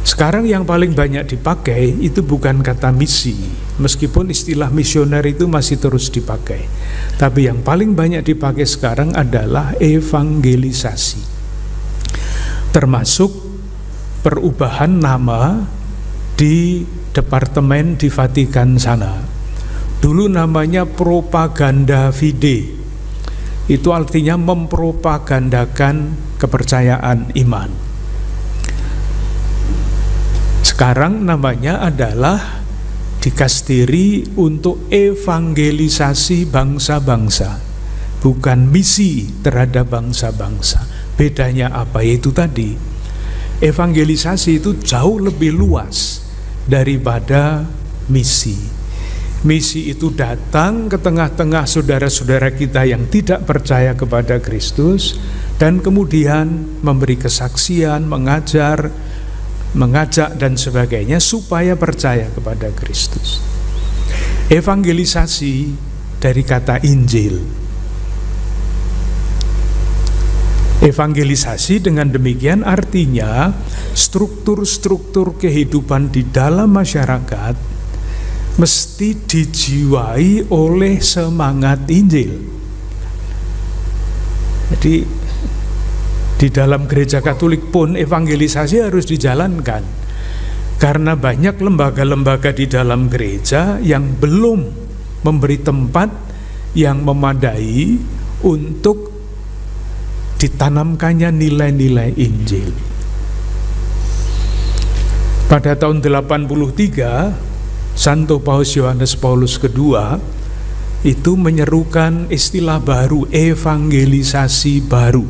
Sekarang yang paling banyak dipakai itu bukan kata misi, meskipun istilah misioner itu masih terus dipakai. Tapi yang paling banyak dipakai sekarang adalah evangelisasi. Termasuk perubahan nama di departemen di Vatikan sana. Dulu namanya propaganda fide. Itu artinya mempropagandakan kepercayaan iman. Sekarang namanya adalah dikastiri untuk evangelisasi bangsa-bangsa, bukan misi terhadap bangsa-bangsa. Bedanya apa? Yaitu tadi, evangelisasi itu jauh lebih luas daripada misi. Misi itu datang ke tengah-tengah saudara-saudara kita yang tidak percaya kepada Kristus dan kemudian memberi kesaksian, mengajar, mengajak dan sebagainya supaya percaya kepada Kristus. Evangelisasi dari kata Injil. Evangelisasi dengan demikian artinya struktur-struktur kehidupan di dalam masyarakat mesti dijiwai oleh semangat Injil. Jadi di dalam gereja Katolik pun evangelisasi harus dijalankan, karena banyak lembaga-lembaga di dalam gereja yang belum memberi tempat yang memadai untuk ditanamkannya nilai-nilai Injil. Pada tahun 83 Santo Paus Yohanes Paulus II itu menyerukan istilah baru, evangelisasi baru.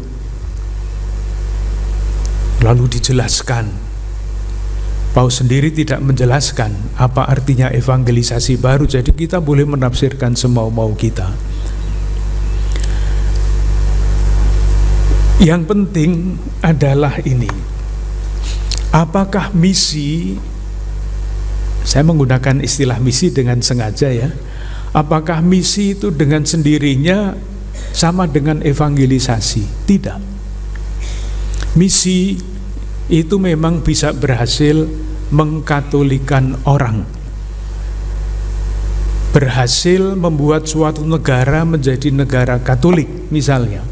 Lalu dijelaskan. Paus sendiri tidak menjelaskan apa artinya evangelisasi baru, jadi kita boleh menafsirkan semau-mau kita. Yang penting adalah ini. Apakah misi, saya menggunakan istilah misi dengan sengaja ya, apakah misi itu dengan sendirinya sama dengan evangelisasi? Tidak. Misi itu memang bisa berhasil mengkatolikan orang, berhasil membuat suatu negara menjadi negara Katolik misalnya,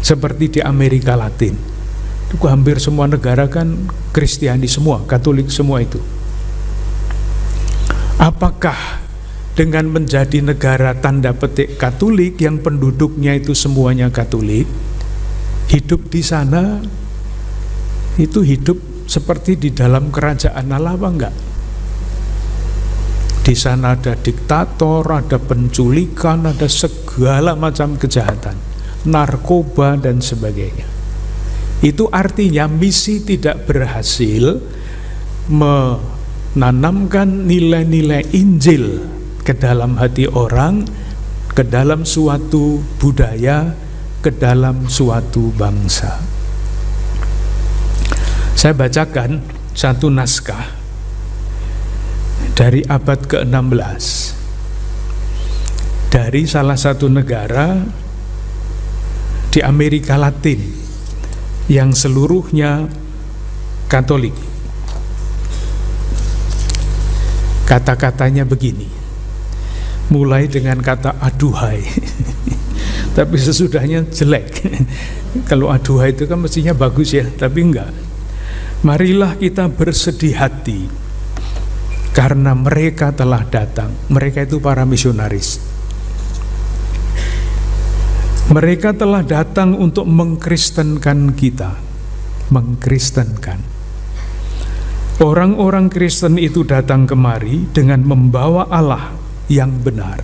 seperti di Amerika Latin. Itu hampir semua negara kan Kristiani semua, Katolik semua itu. Apakah dengan menjadi negara tanda petik Katolik yang penduduknya itu semuanya Katolik, hidup di sana itu hidup seperti di dalam kerajaan Allah apa enggak? Di sana ada diktator, ada penculikan, ada segala macam kejahatan, narkoba dan sebagainya. Itu artinya misi tidak berhasil menanamkan nilai-nilai Injil ke dalam hati orang, ke dalam suatu budaya, ke dalam suatu bangsa. Saya bacakan satu naskah dari abad ke-16 dari salah satu negara di Amerika Latin yang seluruhnya Katolik. Kata-katanya begini, mulai dengan kata aduhai tapi sesudahnya jelek. Kalau aduhai itu kan mestinya bagus ya, tapi enggak. Marilah kita bersedih hati karena mereka telah datang. Mereka itu para misionaris. Mereka telah datang untuk mengkristenkan kita. Mengkristenkan. Orang-orang Kristen itu datang kemari dengan membawa Allah yang benar.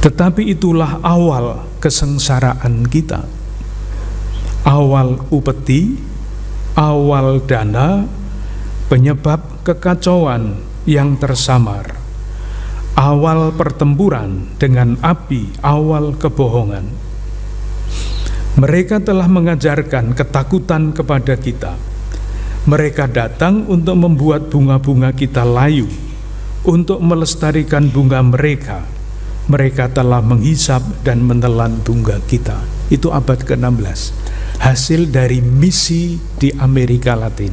Tetapi itulah awal kesengsaraan kita, awal upeti, awal dana, penyebab kekacauan yang tersamar, awal pertempuran dengan api, awal kebohongan. Mereka telah mengajarkan ketakutan kepada kita. Mereka datang untuk membuat bunga-bunga kita layu, untuk melestarikan bunga mereka. Mereka telah menghisap dan menelan bunga kita. Itu abad ke-16. Hasil dari misi di Amerika Latin.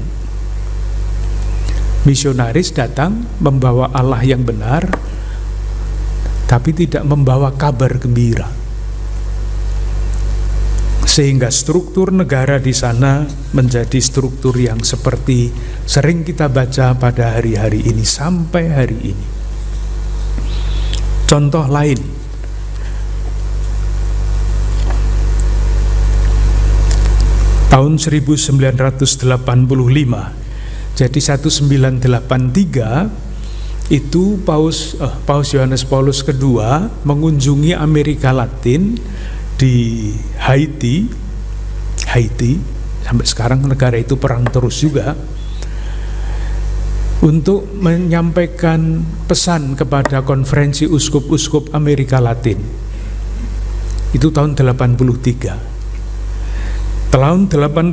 Misionaris datang membawa Allah yang benar, tapi tidak membawa kabar gembira. Sehingga struktur negara di sana menjadi struktur yang seperti sering kita baca pada hari-hari ini sampai hari ini. Contoh lain, tahun 1985, jadi 1983 itu Paus Yohanes Paulus II mengunjungi Amerika Latin di Haiti. Sampai sekarang negara itu perang terus juga, untuk menyampaikan pesan kepada konferensi uskup-uskup Amerika Latin. Itu tahun 83. Tahun 85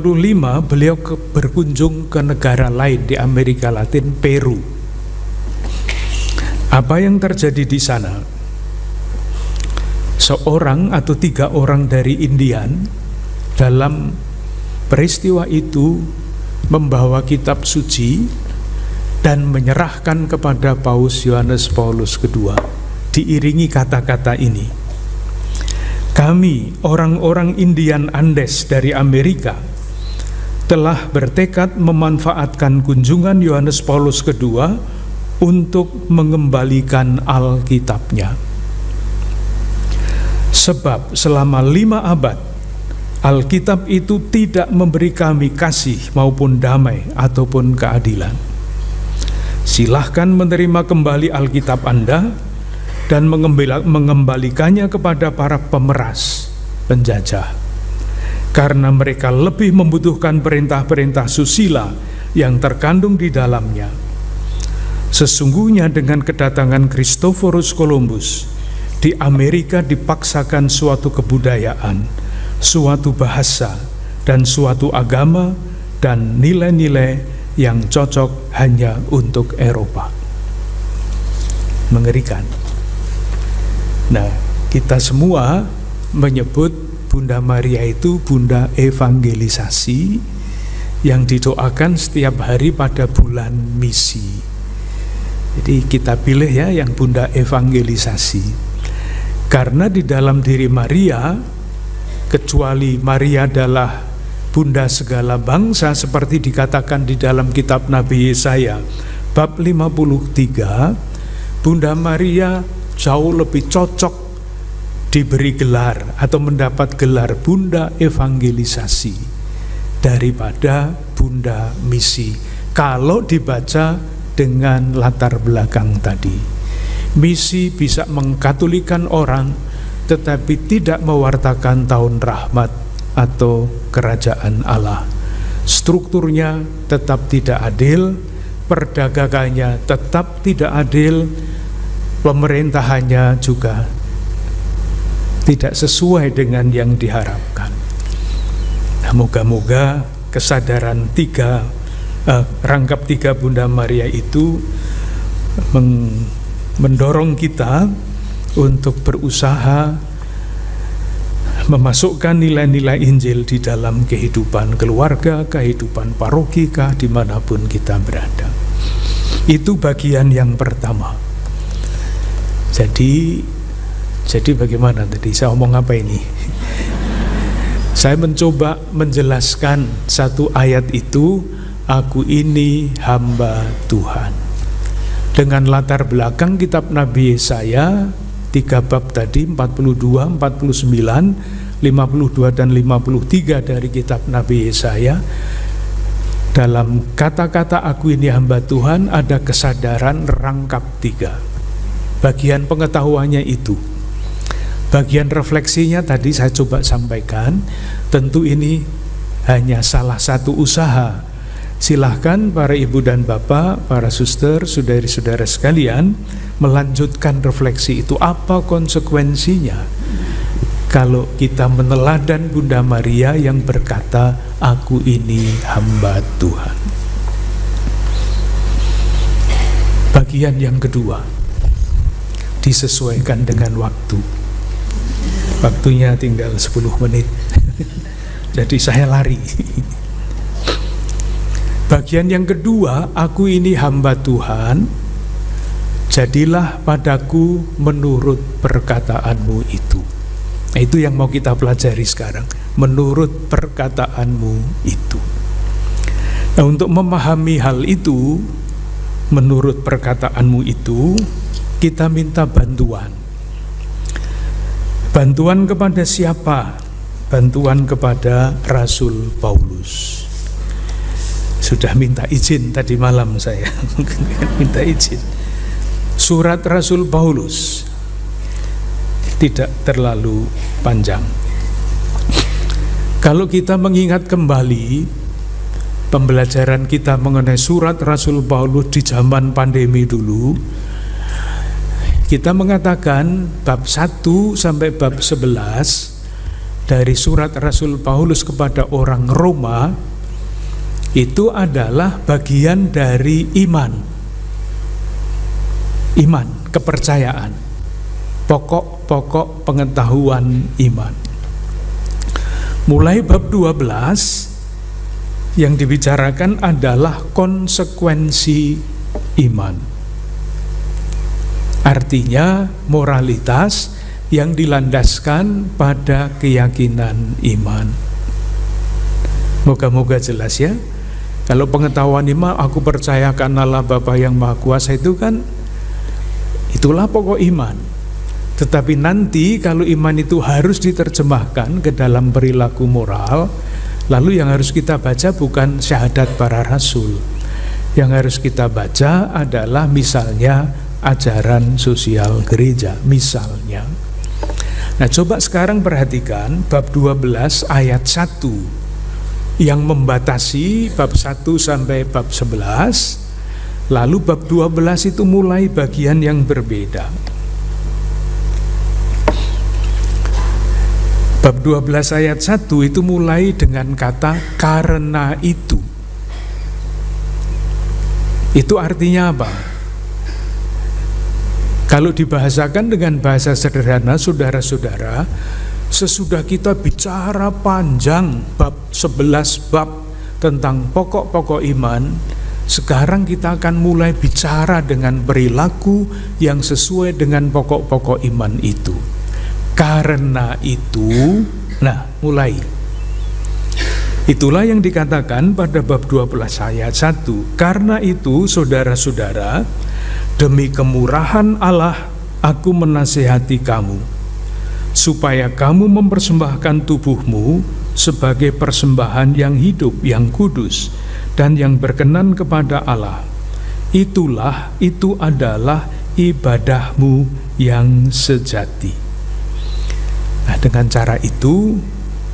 beliau berkunjung ke negara lain di Amerika Latin, Peru. Apa yang terjadi di sana? Seorang atau 3 orang dari Indian dalam peristiwa itu membawa kitab suci dan menyerahkan kepada Paus Yohanes Paulus II, diiringi kata-kata ini: kami orang-orang Indian Andes dari Amerika telah bertekad memanfaatkan kunjungan Yohanes Paulus II untuk mengembalikan Alkitabnya. Sebab selama 5 abad Alkitab itu tidak memberi kami kasih maupun damai ataupun keadilan. Silahkan menerima kembali Alkitab Anda dan mengembalikannya kepada para pemeras, penjajah, karena mereka lebih membutuhkan perintah-perintah susila yang terkandung di dalamnya. Sesungguhnya dengan kedatangan Christophorus Columbus, di Amerika dipaksakan suatu kebudayaan, suatu bahasa, dan suatu agama dan nilai-nilai yang cocok hanya untuk Eropa. Mengerikan. Nah, kita semua menyebut Bunda Maria itu Bunda Evangelisasi, yang didoakan setiap hari pada bulan misi. Jadi kita pilih ya yang Bunda Evangelisasi, karena di dalam diri Maria, kecuali Maria adalah Bunda segala bangsa seperti dikatakan di dalam kitab Nabi Yesaya bab 53, Bunda Maria jauh lebih cocok diberi gelar atau mendapat gelar Bunda Evangelisasi daripada Bunda Misi, kalau dibaca dengan latar belakang tadi. Misi bisa mengkatolikan orang tetapi tidak mewartakan tahun rahmat atau kerajaan Allah. Strukturnya tetap tidak adil, perdagangannya tetap tidak adil, pemerintahannya juga tidak sesuai dengan yang diharapkan. Nah, moga-moga kesadaran rangkap 3 Bunda Maria itu mendorong kita untuk berusaha memasukkan nilai-nilai Injil di dalam kehidupan keluarga, kehidupan paroki, dimanapun kita berada. Itu bagian yang pertama. Jadi bagaimana tadi saya omong apa ini? Saya mencoba menjelaskan satu ayat itu, aku ini hamba Tuhan. Dengan latar belakang kitab Nabi Yesaya 3 bab tadi, 42, 49, 52 dan 53 dari kitab Nabi Yesaya. Dalam kata-kata aku ini hamba Tuhan ada kesadaran rangkap 3. Bagian pengetahuannya itu. Bagian refleksinya tadi saya coba sampaikan. Tentu ini hanya salah satu usaha. Silahkan para ibu dan bapak, para suster, saudari-saudara sekalian melanjutkan refleksi itu. Apa konsekuensinya kalau kita meneladan Bunda Maria yang berkata, aku ini hamba Tuhan. Bagian yang kedua, disesuaikan dengan waktu. Waktunya tinggal 10 menit. Jadi saya lari. Bagian yang kedua, aku ini hamba Tuhan, jadilah padaku menurut perkataanmu itu. Nah, itu yang mau kita pelajari sekarang, menurut perkataanmu itu. Nah, untuk memahami hal itu, menurut perkataanmu itu, kita minta bantuan. Bantuan kepada siapa? Bantuan kepada Rasul Paulus. Sudah minta izin tadi malam saya. Minta izin. Surat Rasul Paulus tidak terlalu panjang. Kalau kita mengingat kembali pembelajaran kita mengenai surat Rasul Paulus di zaman pandemi dulu, kita mengatakan bab 1 sampai bab 11 dari surat Rasul Paulus kepada orang Roma itu adalah bagian dari iman, kepercayaan, pokok-pokok pengetahuan iman. Mulai bab 12 yang dibicarakan adalah konsekuensi iman. Artinya moralitas yang dilandaskan pada keyakinan iman. Moga-moga jelas ya. Kalau pengetahuan iman, aku percaya karena Allah Bapa yang Maha Kuasa, itu kan itulah pokok iman. Tetapi nanti kalau iman itu harus diterjemahkan ke dalam perilaku moral, lalu yang harus kita baca bukan syahadat para rasul. Yang harus kita baca adalah misalnya ajaran sosial gereja, misalnya. Nah, coba sekarang perhatikan bab 12 ayat 1 yang membatasi bab 1 sampai bab 11. Lalu bab 12 itu mulai bagian yang berbeda. Bab 12 ayat 1 itu mulai dengan kata karena itu. Itu artinya apa? Kalau dibahasakan dengan bahasa sederhana, saudara-saudara, sesudah kita bicara panjang bab 11 bab tentang pokok-pokok iman, sekarang kita akan mulai bicara dengan perilaku yang sesuai dengan pokok-pokok iman itu. Karena itu, nah mulai. Itulah yang dikatakan pada bab 12 ayat 1. Karena itu, saudara-saudara, demi kemurahan Allah, aku menasihati kamu, supaya kamu mempersembahkan tubuhmu sebagai persembahan yang hidup, yang kudus, dan yang berkenan kepada Allah. Itu adalah ibadahmu yang sejati. Nah, dengan cara itu,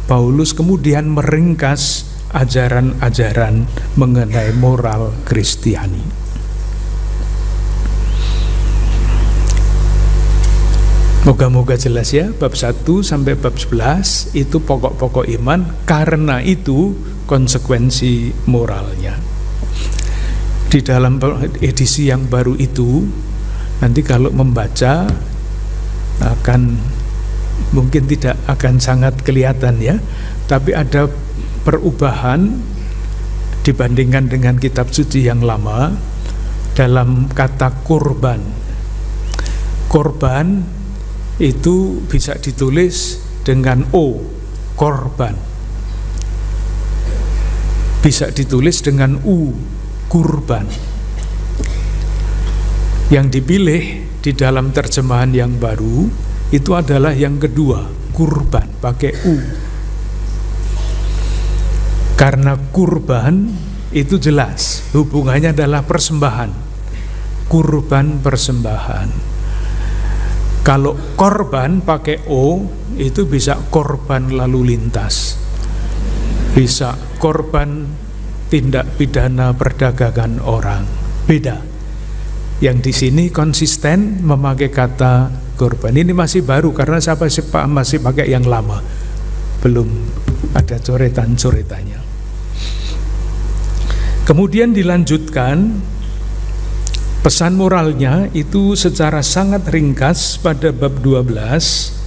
Paulus kemudian meringkas ajaran-ajaran mengenai moral Kristiani. Moga-moga jelas ya, bab 1 sampai bab 11 itu pokok-pokok iman, karena itu konsekuensi moralnya. Di dalam edisi yang baru itu, nanti kalau membaca akan mungkin tidak akan sangat kelihatan ya, tapi ada perubahan dibandingkan dengan kitab suci yang lama. dalam kata kurban. Korban itu bisa ditulis dengan O, korban. Bisa ditulis dengan U, kurban. Yang dipilih di dalam terjemahan yang baru itu adalah yang kedua, kurban, pakai U. Karena kurban itu jelas hubungannya adalah persembahan, kurban persembahan. Kalau korban pakai O itu bisa korban lalu lintas, bisa korban tindak pidana perdagangan orang, beda. Yang di sini konsisten memakai kata korban. Ini masih baru karena siapa masih pakai yang lama, belum ada coretan-coretannya. Kemudian dilanjutkan pesan moralnya itu secara sangat ringkas pada bab 12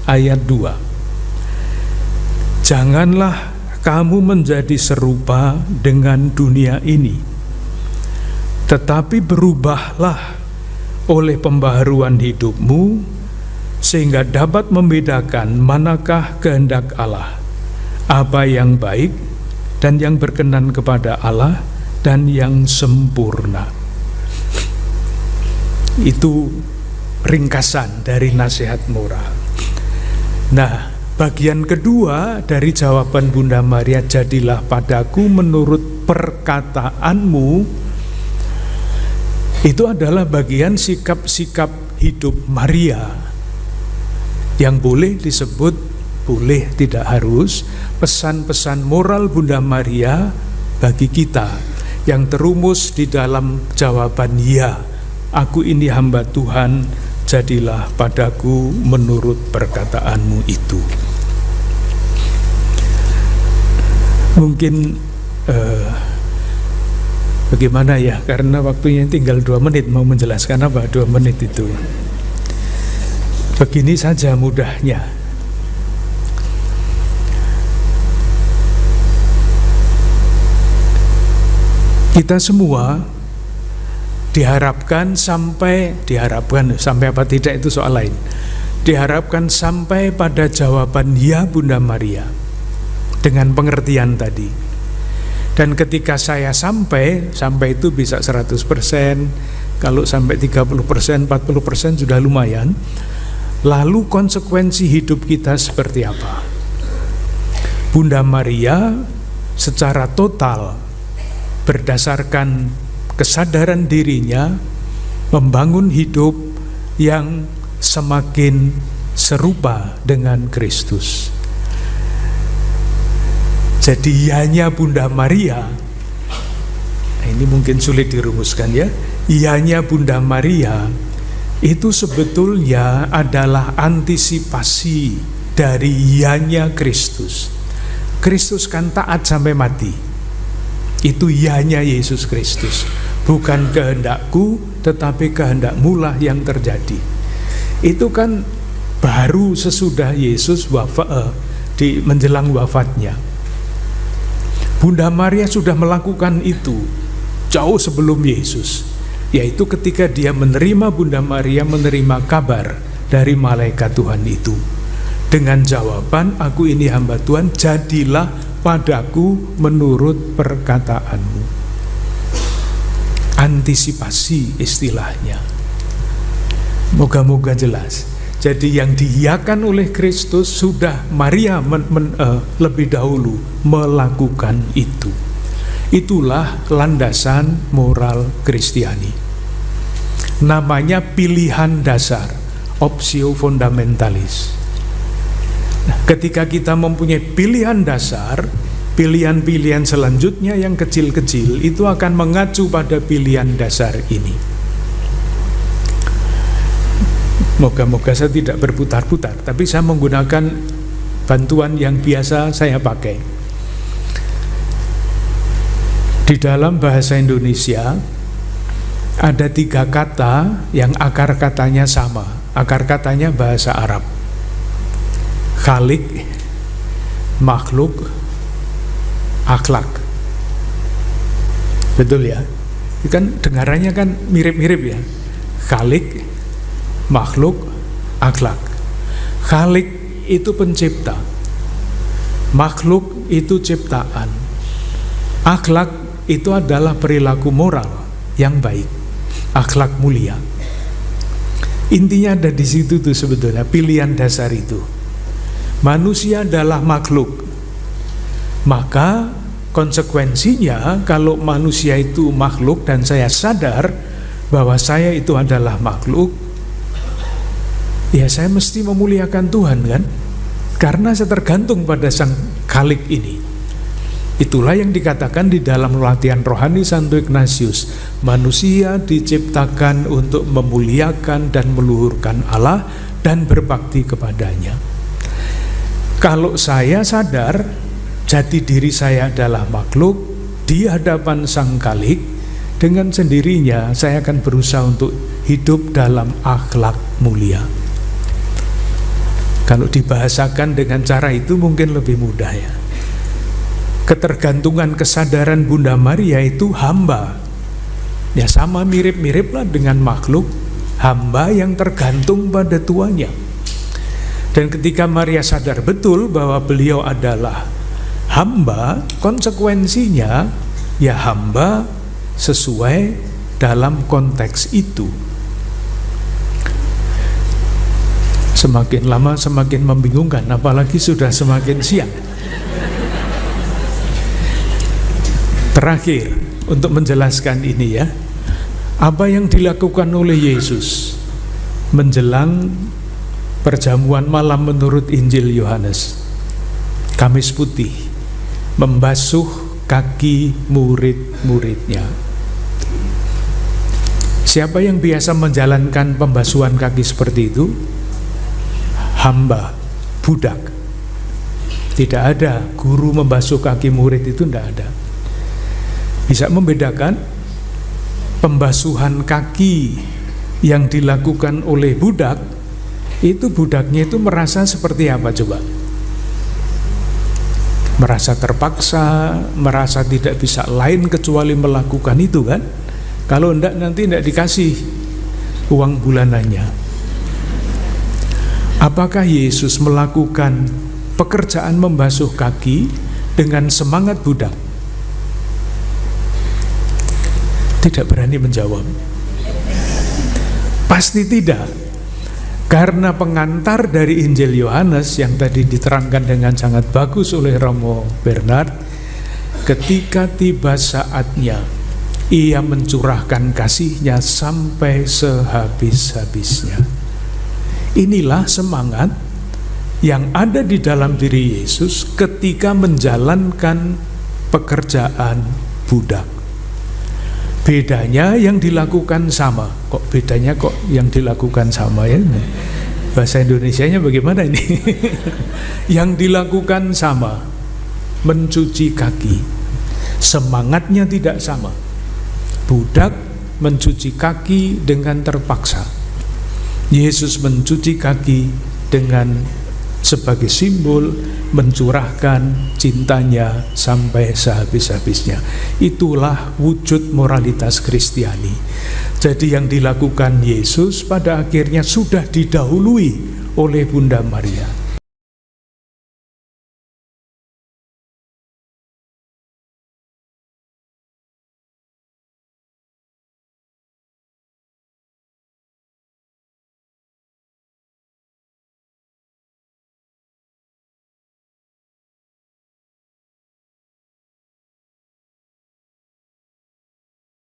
ayat 2. Janganlah kamu menjadi serupa dengan dunia ini, tetapi berubahlah oleh pembaharuan hidupmu, sehingga dapat membedakan manakah kehendak Allah, apa yang baik dan yang berkenan kepada Allah dan yang sempurna. Itu ringkasan dari nasihat moral. Nah, bagian kedua dari jawaban Bunda Maria, jadilah padaku menurut perkataanmu, itu adalah bagian sikap-sikap hidup Maria yang boleh disebut, boleh tidak harus, pesan-pesan moral Bunda Maria bagi kita yang terumus di dalam jawaban ya, aku ini hamba Tuhan, jadilah padaku menurut perkataanmu itu. Mungkin bagaimana ya, karena waktunya tinggal 2 menit, mau menjelaskan apa 2 menit itu. Begini saja mudahnya. Kita semua diharapkan sampai apa tidak itu soal lain. Diharapkan sampai pada jawaban ya Bunda Maria dengan pengertian tadi. Dan ketika saya sampai itu bisa 100%, kalau sampai 30%, 40% sudah lumayan. Lalu konsekuensi hidup kita seperti apa? Bunda Maria secara total berdasarkan kesadaran dirinya membangun hidup yang semakin serupa dengan Kristus. Jadi ianya Bunda Maria, ini mungkin sulit dirumuskan ya. Ianya Bunda Maria itu sebetulnya adalah antisipasi dari ianya Kristus. Kristus kan taat sampai mati. Itu ianya Yesus Kristus. Bukan kehendakku, tetapi kehendakmu lah yang terjadi. Itu kan baru sesudah Yesus di menjelang wafatnya. Bunda Maria sudah melakukan itu jauh sebelum Yesus, yaitu ketika dia menerima, Bunda Maria menerima kabar dari malaikat Tuhan itu dengan jawaban, aku ini hamba Tuhan, jadilah padaku menurut perkataanmu. Antisipasi istilahnya. Moga-moga jelas. Jadi yang diiyakan oleh Kristus sudah Maria lebih dahulu melakukan itu. Itulah landasan moral Kristiani. Namanya pilihan dasar, optio fundamentalis. Nah, ketika kita mempunyai pilihan dasar, pilihan-pilihan selanjutnya yang kecil-kecil itu akan mengacu pada pilihan dasar ini. Moga-moga saya tidak berputar-putar, tapi saya menggunakan bantuan yang biasa saya pakai. Di dalam bahasa Indonesia ada 3 kata yang akar katanya sama. Akar katanya bahasa Arab. Khalik, makhluk, akhlak. Betul ya? Kan dengarannya kan mirip-mirip ya. Khalik, makhluk, akhlak. Khalik itu pencipta, makhluk itu ciptaan, akhlak itu adalah perilaku moral yang baik, akhlak mulia. Intinya ada di situ tuh sebetulnya pilihan dasar itu. Manusia adalah makhluk, maka konsekuensinya kalau manusia itu makhluk dan saya sadar bahwa saya itu adalah makhluk, ya saya mesti memuliakan Tuhan kan, karena saya tergantung pada Sang Khalik ini. Itulah yang dikatakan di dalam latihan rohani Santo Ignatius, manusia diciptakan untuk memuliakan dan meluhurkan Allah dan berbakti kepadanya. Kalau saya sadar jati diri saya adalah makhluk di hadapan Sang Khalik, dengan sendirinya saya akan berusaha untuk hidup dalam akhlak mulia. Kalau dibahasakan dengan cara itu mungkin lebih mudah ya. Ketergantungan kesadaran Bunda Maria itu hamba. Ya sama mirip-mirip lah dengan makhluk, hamba yang tergantung pada tuannya. Dan ketika Maria sadar betul bahwa beliau adalah hamba, konsekuensinya ya hamba sesuai dalam konteks itu. Semakin lama semakin membingungkan, apalagi sudah semakin siang. Terakhir, untuk menjelaskan ini ya, apa yang dilakukan oleh Yesus menjelang perjamuan malam menurut Injil Yohanes, Kamis Putih, membasuh kaki murid-muridnya. Siapa yang biasa menjalankan pembasuhan kaki seperti itu? Hamba, budak. Tidak ada guru membasuh kaki murid, itu tidak ada. Bisa membedakan pembasuhan kaki yang dilakukan oleh budak, itu budaknya itu merasa seperti apa coba? Merasa terpaksa, merasa tidak bisa lain kecuali melakukan itu kan? Kalau enggak nanti enggak dikasih uang bulanannya. Apakah Yesus melakukan pekerjaan membasuh kaki dengan semangat budak? Tidak berani menjawab. Pasti tidak. Karena pengantar dari Injil Yohanes yang tadi diterangkan dengan sangat bagus oleh Romo Bernard, ketika tiba saatnya ia mencurahkan kasihnya sampai sehabis-habisnya. Inilah semangat yang ada di dalam diri Yesus ketika menjalankan pekerjaan budak. Bedanya yang dilakukan sama. Kok bedanya kok yang dilakukan sama ya? Bahasa Indonesianya bagaimana ini? Yang dilakukan sama, mencuci kaki. Semangatnya tidak sama. Budak mencuci kaki dengan terpaksa. Yesus mencuci kaki dengan sebagai simbol mencurahkan cintanya sampai sehabis-habisnya. Itulah wujud moralitas Kristiani. Jadi yang dilakukan Yesus pada akhirnya sudah didahului oleh Bunda Maria.